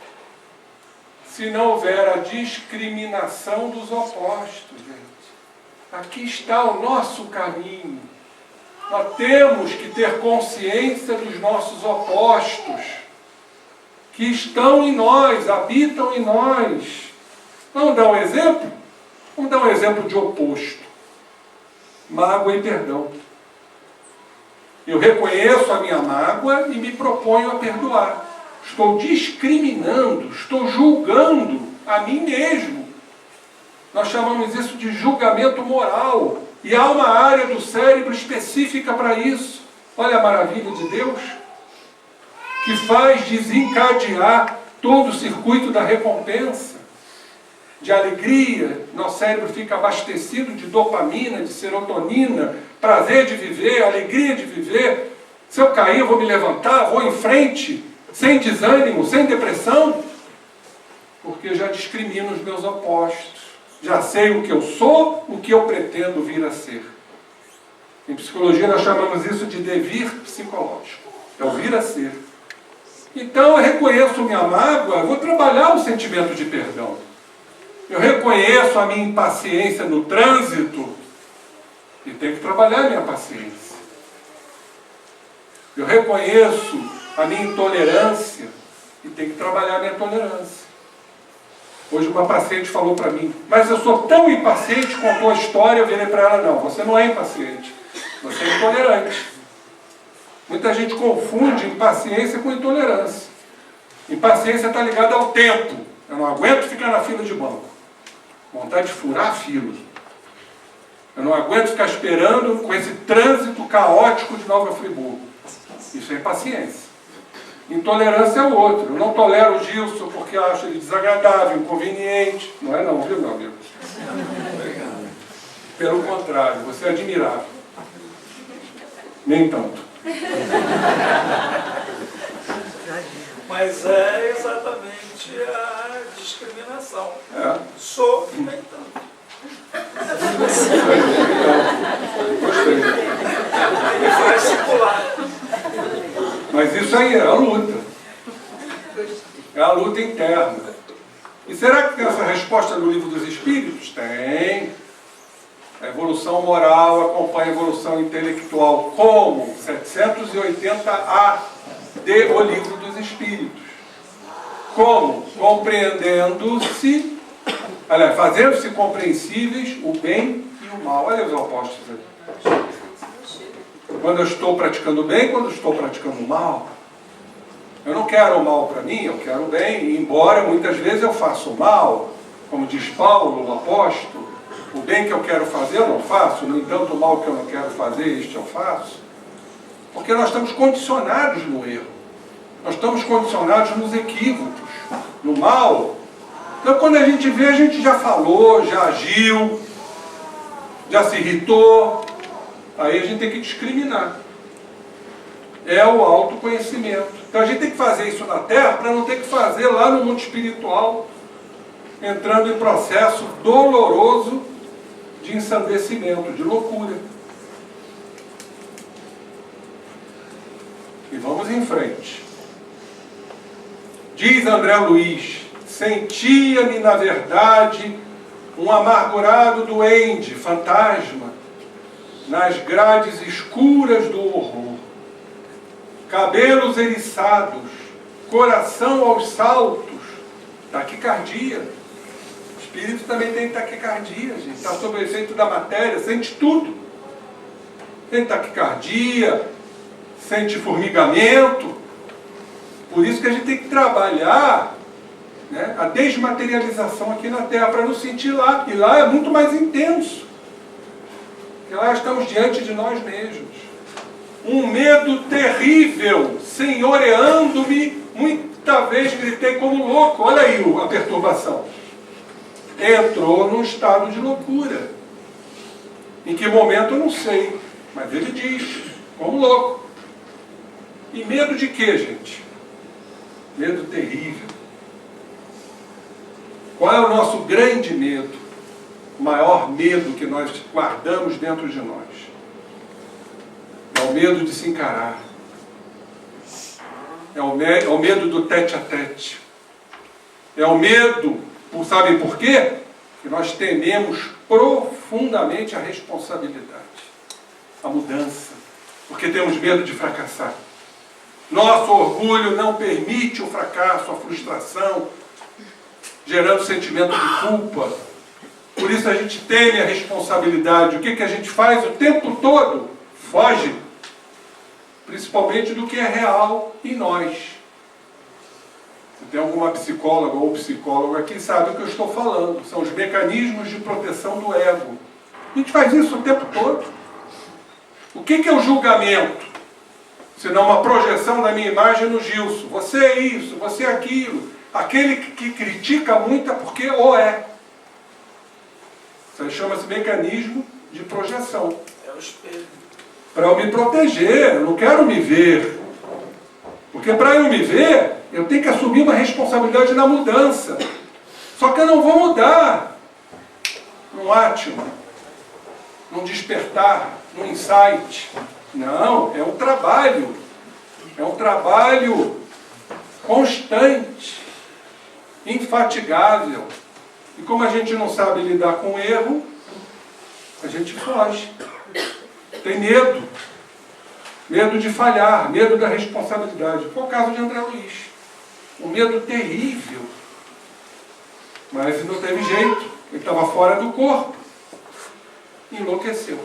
A: Se não houver a discriminação dos opostos, gente. Aqui está o nosso caminho. Nós temos que ter consciência dos nossos opostos, que estão em nós, habitam em nós. Vamos dar um exemplo? Vamos dar um exemplo de oposto. Mágoa e perdão. Eu reconheço a minha mágoa e me proponho a perdoar. Estou discriminando, estou julgando a mim mesmo. Nós chamamos isso de julgamento moral. E há uma área do cérebro específica para isso. Olha a maravilha de Deus, que faz desencadear todo o circuito da recompensa, de alegria. Nosso cérebro fica abastecido de dopamina, de serotonina, prazer de viver, alegria de viver. Se eu cair, eu vou me levantar, vou em frente, sem desânimo, sem depressão, porque já discrimino os meus opostos. Já sei o que eu sou, o que eu pretendo vir a ser. Em psicologia nós chamamos isso de devir psicológico. É o vir a ser. Então eu reconheço minha mágoa, eu vou trabalhar o sentimento de perdão. Eu reconheço a minha impaciência no trânsito e tenho que trabalhar a minha paciência. Eu reconheço a minha intolerância e tenho que trabalhar a minha tolerância. Hoje uma paciente falou para mim, mas eu sou tão impaciente, contou a história, eu virei para ela, não, você não é impaciente, você é intolerante. Muita gente confunde impaciência com intolerância. Impaciência está ligada ao tempo. Eu não aguento ficar na fila de banco. Vontade de furar a fila. Eu não aguento ficar esperando com esse trânsito caótico de Nova Friburgo. Isso é impaciência. Intolerância é o outro. Eu não tolero o Gilson porque acho ele desagradável, inconveniente. Não é não, viu, meu amigo? Pelo contrário, você é admirável. Nem tanto.
C: Mas é exatamente a discriminação.
A: É.
C: Sou e nem tanto.
A: Gostei.
C: Ele faz circular.
A: Mas isso aí é a luta. É a luta interna. E será que tem essa resposta no Livro dos Espíritos? Tem. A evolução moral acompanha a evolução intelectual. Como? 780A de O Livro dos Espíritos. Como? Compreendendo-se, aliás, fazendo-se compreensíveis o bem e o mal. Olha os opostos aí. Quando eu estou praticando o bem, quando eu estou praticando o mal. Eu não quero o mal para mim, eu quero o bem, embora muitas vezes eu faça o mal, como diz Paulo, o apóstolo. O bem que eu quero fazer eu não faço, no entanto o mal que eu não quero fazer, este eu faço. Porque nós estamos condicionados no erro. Nós estamos condicionados nos equívocos, no mal. Então quando a gente vê, a gente já falou, já agiu, já se irritou, Aí a gente tem que discriminar. É o autoconhecimento. Então a gente tem que fazer isso na Terra para não ter que fazer lá no mundo espiritual, entrando em processo doloroso de ensandecimento, de loucura. E vamos em frente. Diz André Luiz: sentia-me, na verdade, um amargurado duende, fantasma, nas grades escuras do horror. Cabelos eriçados, coração aos saltos, taquicardia. O espírito também tem taquicardia, gente. Está sob o efeito da matéria, sente tudo. Tem taquicardia, sente formigamento. Por isso que a gente tem que trabalhar, né, a desmaterialização aqui na Terra, para não sentir lá. E lá é muito mais intenso. Porque lá estamos diante de nós mesmos. Um medo terrível, senhoreando-me, muita vez gritei como louco. Olha aí a perturbação. Entrou num estado de loucura. Em que momento eu não sei, mas ele diz, como louco. E medo de quê, gente? Medo terrível. Qual é o nosso grande medo? O maior medo que nós guardamos dentro de nós? É o medo de se encarar. É o medo do tete-a-tete. É o medo, sabem por quê? Que nós tememos profundamente a responsabilidade, a mudança, porque temos medo de fracassar. Nosso orgulho não permite o fracasso, a frustração, gerando sentimento de culpa. Por isso a gente teme a responsabilidade. O que a gente faz o tempo todo? Foge. Principalmente do que é real em nós. Se tem alguma psicóloga ou psicólogo aqui, sabe o que eu estou falando. São os mecanismos de proteção do ego. A gente faz isso o tempo todo. O que é o julgamento? Senão uma projeção da minha imagem no Gilson. Você é isso, você é aquilo. Aquele que critica muito é porque ou é. Isso aí chama-se mecanismo de projeção.
C: É o espelho.
A: Para eu me proteger, eu não quero me ver. Porque para eu me ver, eu tenho que assumir uma responsabilidade na mudança. Só que eu não vou mudar num átimo, num despertar, num insight. Não, é um trabalho. É um trabalho constante, infatigável. E como a gente não sabe lidar com o erro, a gente foge. Tem medo. Medo de falhar, medo da responsabilidade. Foi o caso de André Luiz. Um medo terrível. Mas não teve jeito. Ele estava fora do corpo. Enlouqueceu.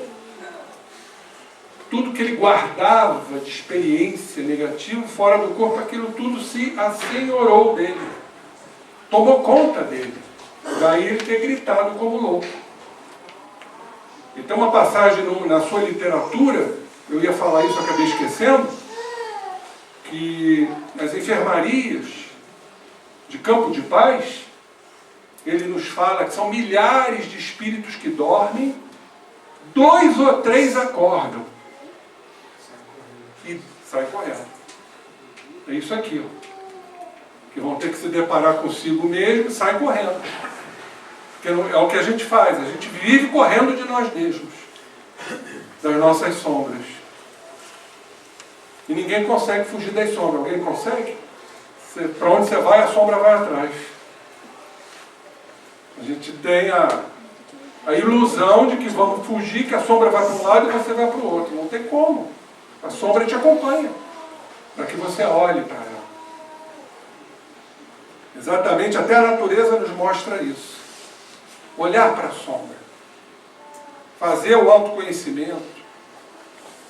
A: Tudo que ele guardava de experiência negativa fora do corpo, aquilo tudo se assenhorou dele. Tomou conta dele. Daí ele ter gritado como louco. E tem uma passagem na sua literatura, eu ia falar isso, acabei esquecendo, que nas enfermarias de Campo de Paz, ele nos fala que são milhares de espíritos que dormem, 2 ou 3 acordam e saem correndo. É isso aqui, ó. Que vão ter que se deparar consigo mesmo e saem correndo. É o que a gente faz, a gente vive correndo de nós mesmos, das nossas sombras. E ninguém consegue fugir das sombras. Alguém consegue? Para onde você vai, a sombra vai atrás. A gente tem a ilusão de que vamos fugir, que a sombra vai para um lado e você vai para o outro. Não tem como. A sombra te acompanha, para que você olhe para ela. Exatamente, até a natureza nos mostra isso. Olhar para a sombra. Fazer o autoconhecimento,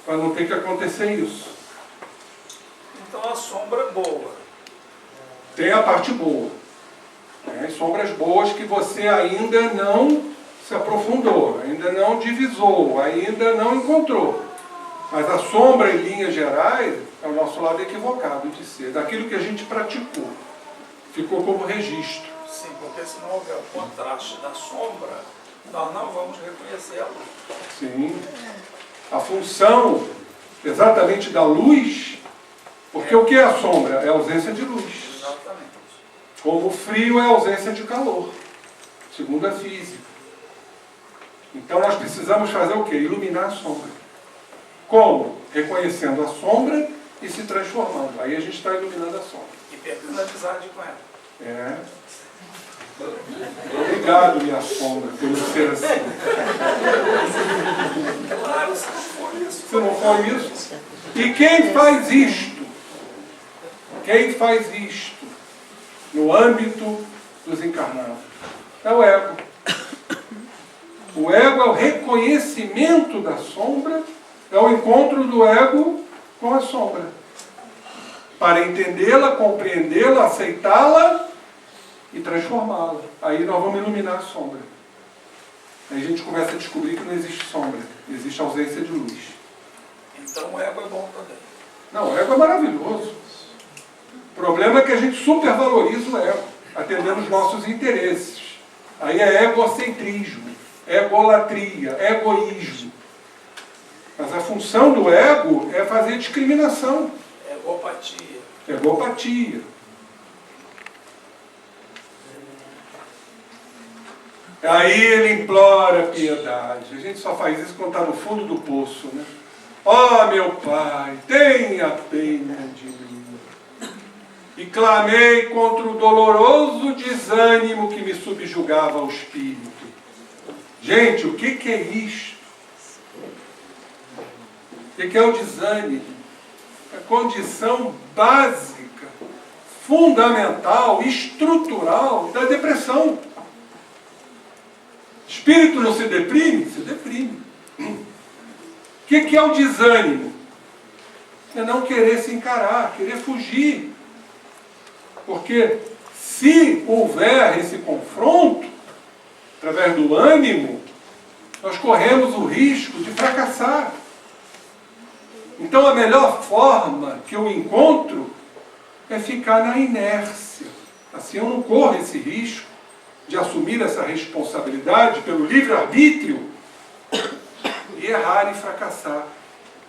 A: para não ter que acontecer isso.
C: Então a sombra é boa.
A: Tem a parte boa. Tem as sombras boas que você ainda não se aprofundou, ainda não divisou, ainda não encontrou. Mas a sombra, em linhas gerais, é o nosso lado equivocado de ser, daquilo que a gente praticou. Ficou como registro.
C: Sim, porque se não houver o contraste da sombra, nós não vamos reconhecê-la.
A: Sim. A função exatamente da luz, porque o que é a sombra? É a ausência de luz.
C: Exatamente.
A: Como o frio é a ausência de calor, segundo a física. Então nós precisamos fazer o quê? Iluminar a sombra. Como? Reconhecendo a sombra e se transformando. Aí a gente está iluminando a sombra.
C: E perdendo a amizade com ela.
A: É. Obrigado, minha sombra, por não ser assim.
C: Claro, se não for isso.
A: Se não for isso. E quem faz isto? Quem faz isto no âmbito dos encarnados? É o ego. O ego é o reconhecimento da sombra, é o encontro do ego com a sombra. Para entendê-la, compreendê-la, aceitá-la e transformá-la. Aí nós vamos iluminar a sombra. Aí a gente começa a descobrir que não existe sombra, existe ausência de luz.
C: Então o ego é bom também.
A: Não, o ego é maravilhoso. O problema é que a gente supervaloriza o ego, atendendo os nossos interesses. Aí é egocentrismo, egolatria, egoísmo. Mas a função do ego é fazer discriminação.
C: Egopatia.
A: Egopatia. Aí ele implora piedade. A gente só faz isso quando está no fundo do poço, né? Ó, meu Pai, tenha pena de mim. E clamei contra o doloroso desânimo que me subjugava o espírito. Gente, o que é isto? O que é o desânimo? A condição básica, fundamental, estrutural da depressão. Espírito não se deprime? Se deprime. O que é o desânimo? É não querer se encarar, querer fugir. Porque se houver esse confronto, através do ânimo, nós corremos o risco de fracassar. Então a melhor forma que eu encontro é ficar na inércia. Assim eu não corro esse risco de assumir essa responsabilidade pelo livre-arbítrio e errar e fracassar.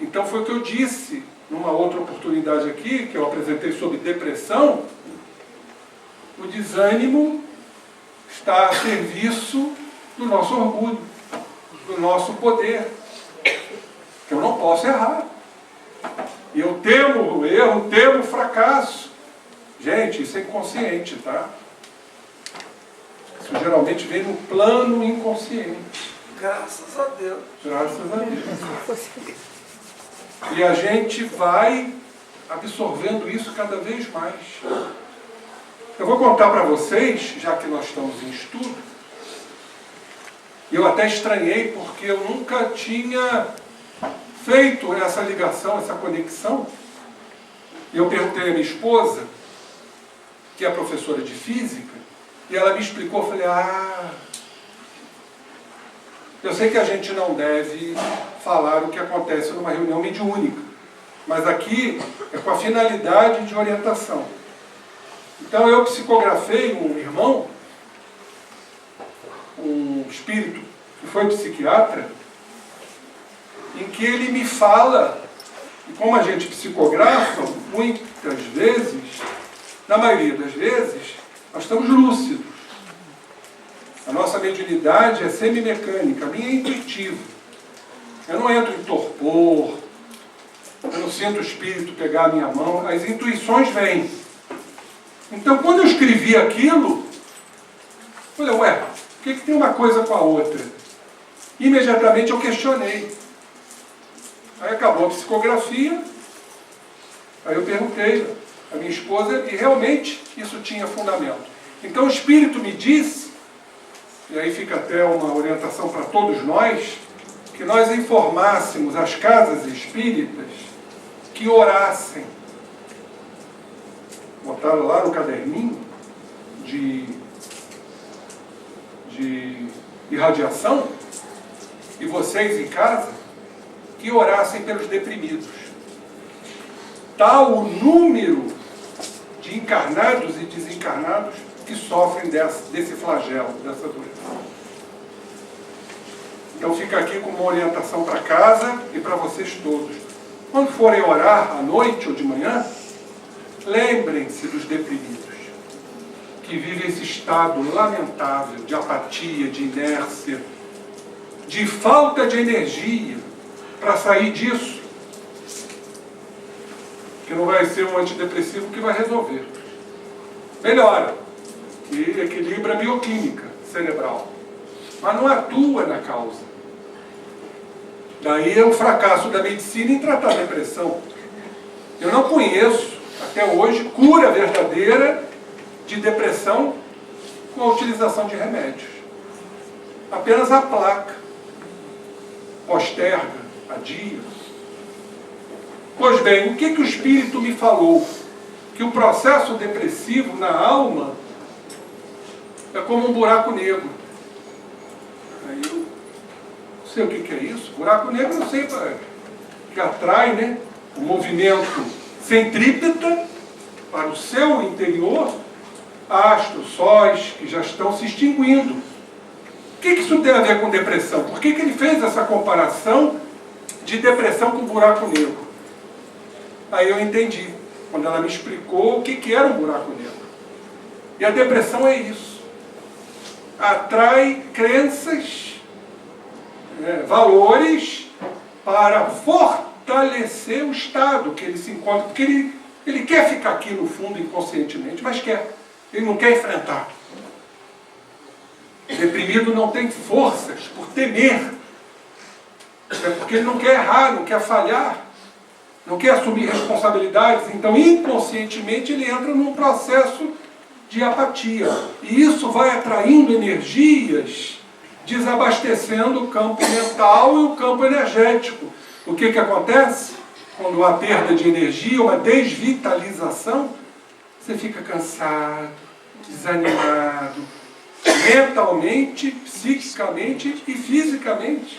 A: Então foi o que eu disse numa outra oportunidade aqui, que eu apresentei sobre depressão. O desânimo está a serviço do nosso orgulho, do nosso poder. Que eu não posso errar. E eu temo o erro, temo o fracasso. Gente, isso é inconsciente, tá? Isso geralmente vem no plano inconsciente.
C: Graças a Deus.
A: Graças a Deus. E a gente vai absorvendo isso cada vez mais. Eu vou contar para vocês, já que nós estamos em estudo, e eu até estranhei porque eu nunca tinha feito essa ligação, essa conexão. E eu perguntei à minha esposa, que é professora de física, e ela me explicou, eu falei, eu sei que a gente não deve falar o que acontece numa reunião mediúnica, mas aqui é com a finalidade de orientação. Então eu psicografei um irmão, um espírito que foi psiquiatra, em que ele me fala, e como a gente psicografa, muitas vezes, na maioria das vezes, nós estamos lúcidos. A nossa mediunidade é semimecânica, a minha é intuitiva. Eu não entro em torpor, eu não sinto o espírito pegar a minha mão, as intuições vêm. Então, quando eu escrevi aquilo, eu falei, ué, o que tem uma coisa com a outra? Imediatamente eu questionei. Aí acabou a psicografia, aí eu perguntei à minha esposa, e realmente isso tinha fundamento. Então o Espírito me disse, e aí fica até uma orientação para todos nós, que nós informássemos as casas espíritas que orassem. Botaram lá no caderninho de irradiação, e vocês em casa, que orassem pelos deprimidos. Tal o número de encarnados e desencarnados que sofrem desse flagelo, dessa doença. Então fica aqui com uma orientação para casa e para vocês todos. Quando forem orar à noite ou de manhã, lembrem-se dos deprimidos, que vivem esse estado lamentável de apatia, de inércia, de falta de energia para sair disso, que não vai ser um antidepressivo que vai resolver. Melhora e equilibra a bioquímica cerebral, mas não atua na causa. Daí é o fracasso da medicina em tratar a depressão. Eu não conheço, até hoje, cura verdadeira de depressão com a utilização de remédios. Apenas a placa, posterga, adia. Pois bem, o que o Espírito me falou? Que o processo depressivo na alma é como um buraco negro. Aí eu não sei o que é isso. Buraco negro eu sei que atrai, né, o movimento centrípeta para o seu interior, astros, sóis que já estão se extinguindo. O que isso tem a ver com depressão? Por que ele fez essa comparação de depressão com buraco negro? Aí eu entendi, quando ela me explicou o que era um buraco negro. E a depressão é isso. Atrai crenças, valores para fortalecer o estado que ele se encontra. Porque ele quer ficar aqui no fundo inconscientemente, mas quer. Ele não quer enfrentar. O deprimido não tem forças por temer. É porque ele não quer errar, não quer falhar, não quer assumir responsabilidades. Então, inconscientemente, ele entra num processo de apatia. E isso vai atraindo energias, desabastecendo o campo mental e o campo energético. O que acontece? Quando há perda de energia, uma desvitalização, você fica cansado, desanimado, mentalmente, psiquicamente e fisicamente.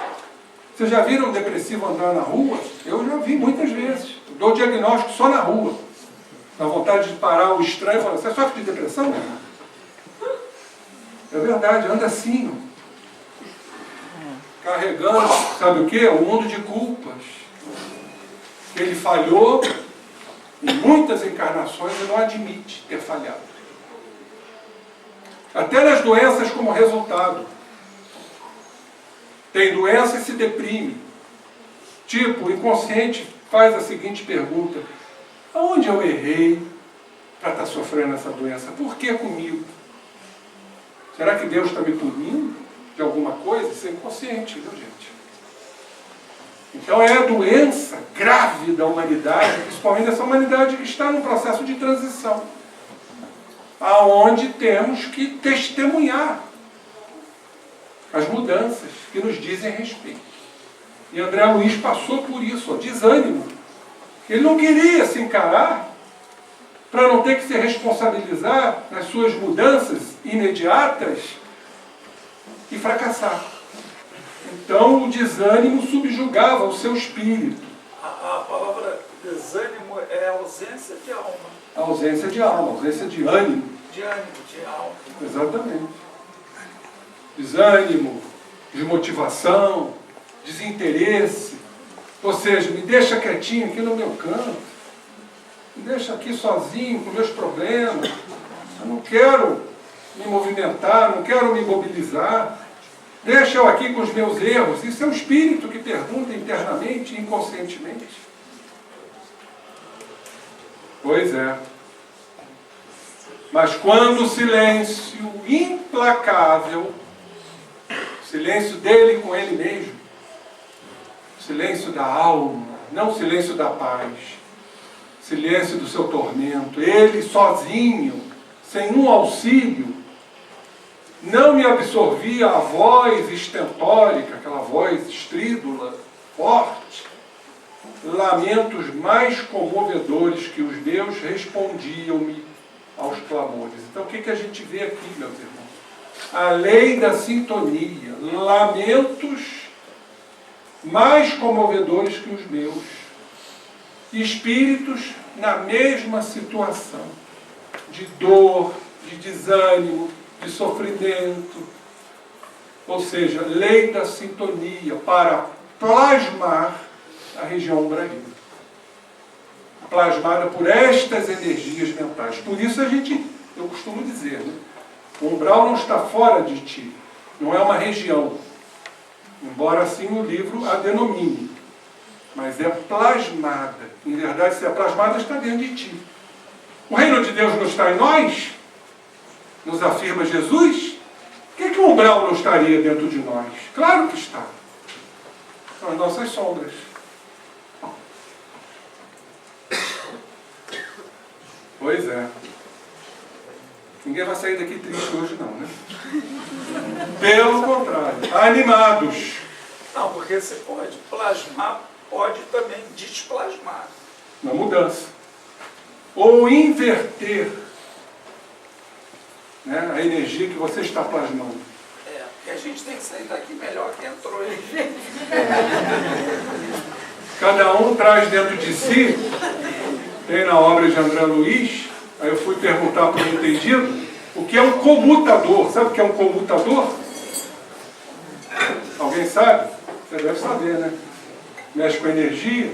A: Vocês já viram um depressivo andar na rua? Eu já vi muitas vezes. Eu dou diagnóstico só na rua. Dá vontade de parar o estranho e falar: você sofre de depressão? É verdade, anda assim, carregando, sabe o quê? Um mundo de culpas. Ele falhou em muitas encarnações e não admite ter falhado. Até nas doenças como resultado. Tem doença e se deprime. Tipo, o inconsciente faz a seguinte pergunta: aonde eu errei para estar sofrendo essa doença? Por que comigo? Será que Deus está me punindo de alguma coisa? Isso é inconsciente, viu, gente? Então é a doença grave da humanidade, principalmente dessa humanidade que está num processo de transição, aonde temos que testemunhar as mudanças que nos dizem respeito. E André Luiz passou por isso, desânimo. Ele não queria se encarar para não ter que se responsabilizar nas suas mudanças imediatas e fracassar. Então o desânimo subjugava o seu espírito.
C: A palavra desânimo é ausência de alma.
A: A ausência de alma, a ausência de ânimo.
C: De ânimo, de alma.
A: Exatamente. Desânimo, desmotivação, desinteresse. Ou seja, me deixa quietinho aqui no meu canto. Me deixa aqui sozinho com meus problemas. Eu não quero me movimentar, não quero me mobilizar. Deixa eu aqui com os meus erros. Isso é o espírito que pergunta internamente, inconscientemente. Pois é. Mas quando o silêncio implacável, o silêncio dele com ele mesmo, o silêncio da alma, não o silêncio da paz, o silêncio do seu tormento, ele sozinho, sem um auxílio, não me absorvia a voz estentórica, aquela voz estrídula, forte, lamentos mais comovedores que os meus respondiam-me aos clamores. Então o que a gente vê aqui, meus irmãos? A lei da sintonia, lamentos mais comovedores que os meus, espíritos na mesma situação, de dor, de desânimo, de sofrimento, Ou seja, lei da sintonia, para plasmar a região umbralina. Plasmada por estas energias mentais. Por isso eu costumo dizer, né? O umbral não está fora de ti, não é uma região. Embora assim o livro a denomine. Mas é plasmada. Em verdade, se é plasmada, está dentro de ti. O reino de Deus não está em nós? Nos afirma Jesus? Por que o umbral não estaria dentro de nós? Claro que está. São as nossas sombras. Pois é. Ninguém vai sair daqui triste hoje não, né? Pelo contrário, animados.
C: Não, porque você pode plasmar, pode também desplasmar.
A: Na mudança. Ou inverter, né, a energia que você está plasmando.
C: É, porque a gente tem que sair daqui melhor que entrou. Hein?
A: Cada um traz dentro de si, tem na obra de André Luiz, aí eu fui perguntar para o entendido, o que é um comutador. Sabe o que é um comutador? Alguém sabe? Você deve saber, né? Mexe com energia.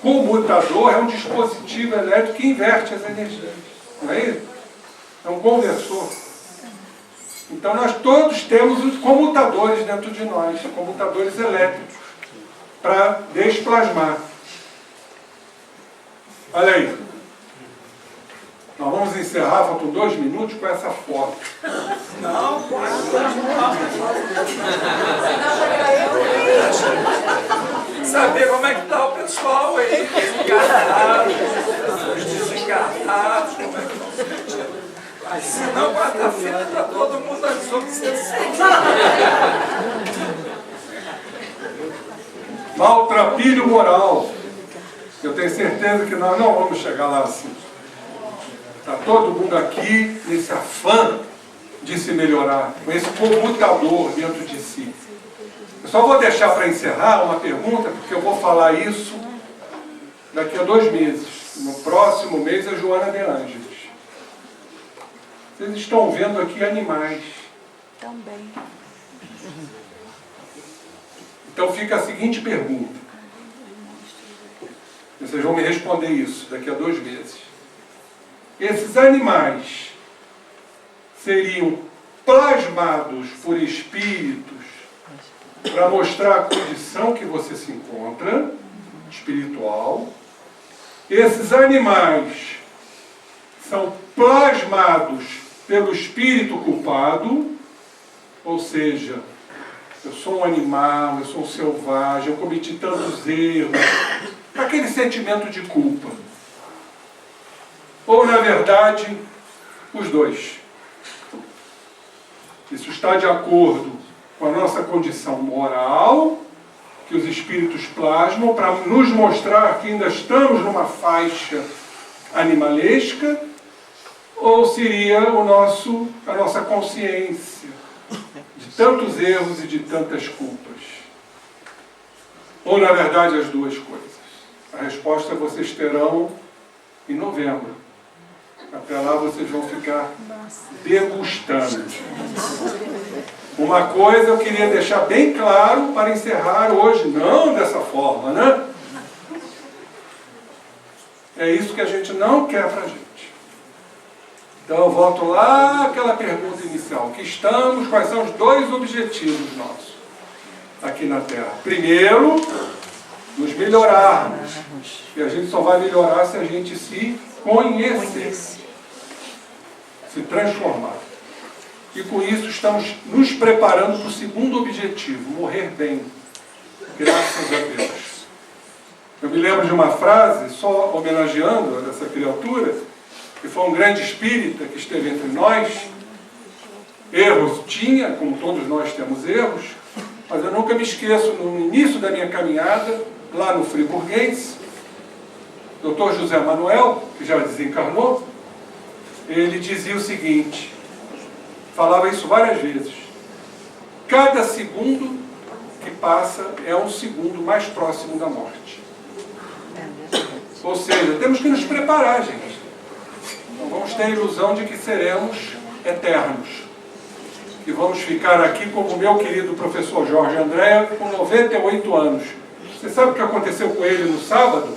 A: Comutador é um dispositivo elétrico que inverte as energias. Não é isso? É um conversor. Então nós todos temos os comutadores dentro de nós, comutadores elétricos, para desplasmar. Olha aí. Nós vamos encerrar, faltam 2 minutos, com essa foto.
C: Não, pode saber como é que está o pessoal aí, desencarnado, os desencarnados, como é que estão. Mas senão, quarta-feira está todo mundo nas obsessões.
A: Maltrapilho moral. Eu tenho certeza que nós não vamos chegar lá assim. Está todo mundo aqui nesse afã de se melhorar, com esse comutador dentro de si. Eu só vou deixar para encerrar uma pergunta, porque eu vou falar isso daqui a 2 meses. No próximo mês é Joana de Ângeles. Vocês estão vendo aqui animais.
D: Também.
A: Então fica a seguinte pergunta. Vocês vão me responder isso daqui a 2 meses. Esses animais seriam plasmados por espíritos para mostrar a condição que você se encontra, espiritual. Esses animais são plasmados pelo espírito culpado, ou seja, eu sou um animal, eu sou um selvagem, eu cometi tantos erros, aquele sentimento de culpa. Ou, na verdade, os dois. Isso está de acordo com a nossa condição moral, que os espíritos plasmam, para nos mostrar que ainda estamos numa faixa animalesca, ou seria a nossa consciência de tantos erros e de tantas culpas? Ou, na verdade, as duas coisas? A resposta vocês terão em novembro. Até lá vocês vão ficar degustando. Uma coisa eu queria deixar bem claro para encerrar hoje, não dessa forma, né? É isso que a gente não quer para a gente. Então eu volto lá àquela pergunta inicial. O que estamos, quais são os 2 objetivos nossos aqui na Terra? Primeiro, nos melhorarmos. E a gente só vai melhorar se a gente se conhecer, se transformar. E com isso estamos nos preparando para o segundo objetivo, morrer bem. Graças a Deus. Eu me lembro de uma frase, só homenageando essa criatura, que foi um grande espírita que esteve entre nós. Erros tinha, como todos nós temos erros, mas eu nunca me esqueço, no início da minha caminhada, lá no Friburguense, Dr. José Manuel, que já desencarnou, ele dizia o seguinte, falava isso várias vezes: cada segundo que passa é um segundo mais próximo da morte. Ou seja, temos que nos preparar, gente. Não vamos ter a ilusão de que seremos eternos, e vamos ficar aqui como o meu querido professor Jorge Andréa, com 98 anos. Você sabe o que aconteceu com ele no sábado?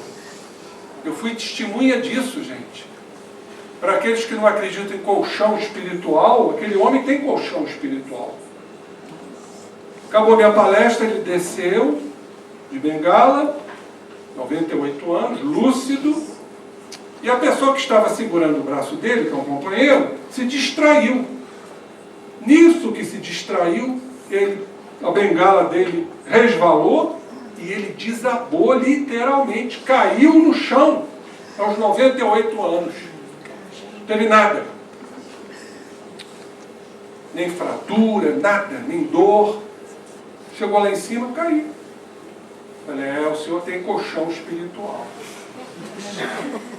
A: Eu fui testemunha disso, gente. Para aqueles que não acreditam em colchão espiritual, aquele homem tem colchão espiritual. Acabou minha palestra, ele desceu de bengala, 98 anos, lúcido, e a pessoa que estava segurando o braço dele, que é um companheiro, se distraiu. Nisso que se distraiu, a bengala dele resvalou e ele desabou literalmente, caiu no chão aos 98 anos. Não teve nada. Nem fratura, nada, nem dor. Chegou lá em cima, caiu. Falei, o senhor tem colchão espiritual.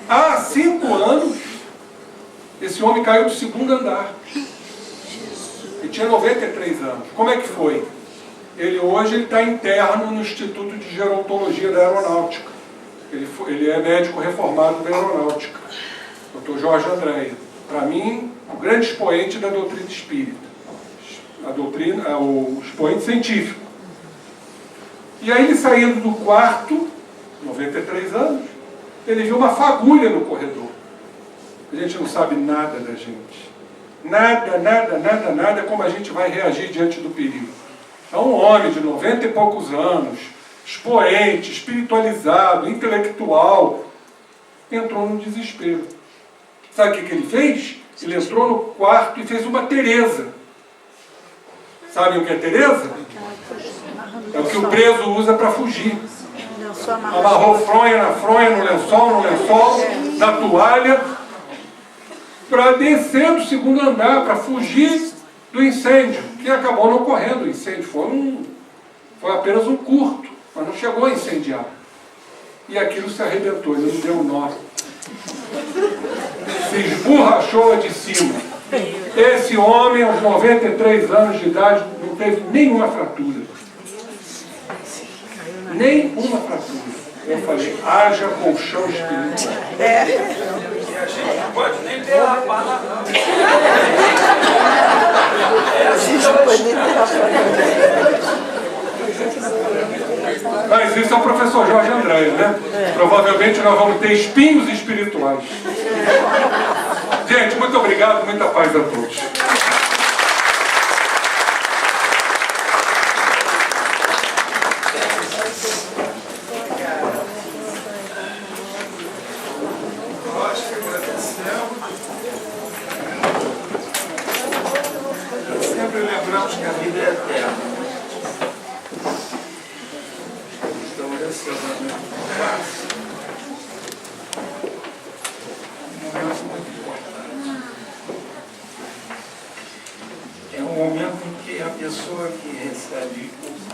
A: Há 5 anos, esse homem caiu do 2º andar. Ele tinha 93 anos. Como é que foi? Hoje ele está interno no Instituto de Gerontologia da Aeronáutica. Ele é médico reformado da Aeronáutica. Dr. Jorge Andréa. Para mim, o grande expoente da doutrina espírita. O expoente científico. E aí ele saindo do quarto, 93 anos, ele viu uma fagulha no corredor. A gente não sabe nada da gente. Nada como a gente vai reagir diante do perigo. É um homem de 90 e poucos anos, expoente, espiritualizado, intelectual, entrou num desespero. Sabe o que ele fez? Ele entrou no quarto e fez uma Tereza. Sabem o que é Tereza? É o que o preso usa para fugir. Amarrou fronha na fronha, no lençol, na toalha, para descer do 2º andar, para fugir do incêndio, que acabou não ocorrendo. O incêndio foi apenas um curto, mas não chegou a incendiar. E aquilo se arrebentou, ele não deu nó. Se esborrachou lá de cima. Esse homem, aos 93 anos de idade, não teve nenhuma fratura. Nenhuma fratura. Eu falei, haja colchão espiritual.
C: E a gente não pode nem derrapar na mão.
A: Mas isso é o professor Jorge Andréa, né? Provavelmente nós vamos ter espinhos espirituais. Gente, muito obrigado, muita paz a todos.
C: Sempre lembramos que a vida é eterna. Então, esse é o momento fácil. Um momento muito importante. É um momento em que a pessoa que recebe o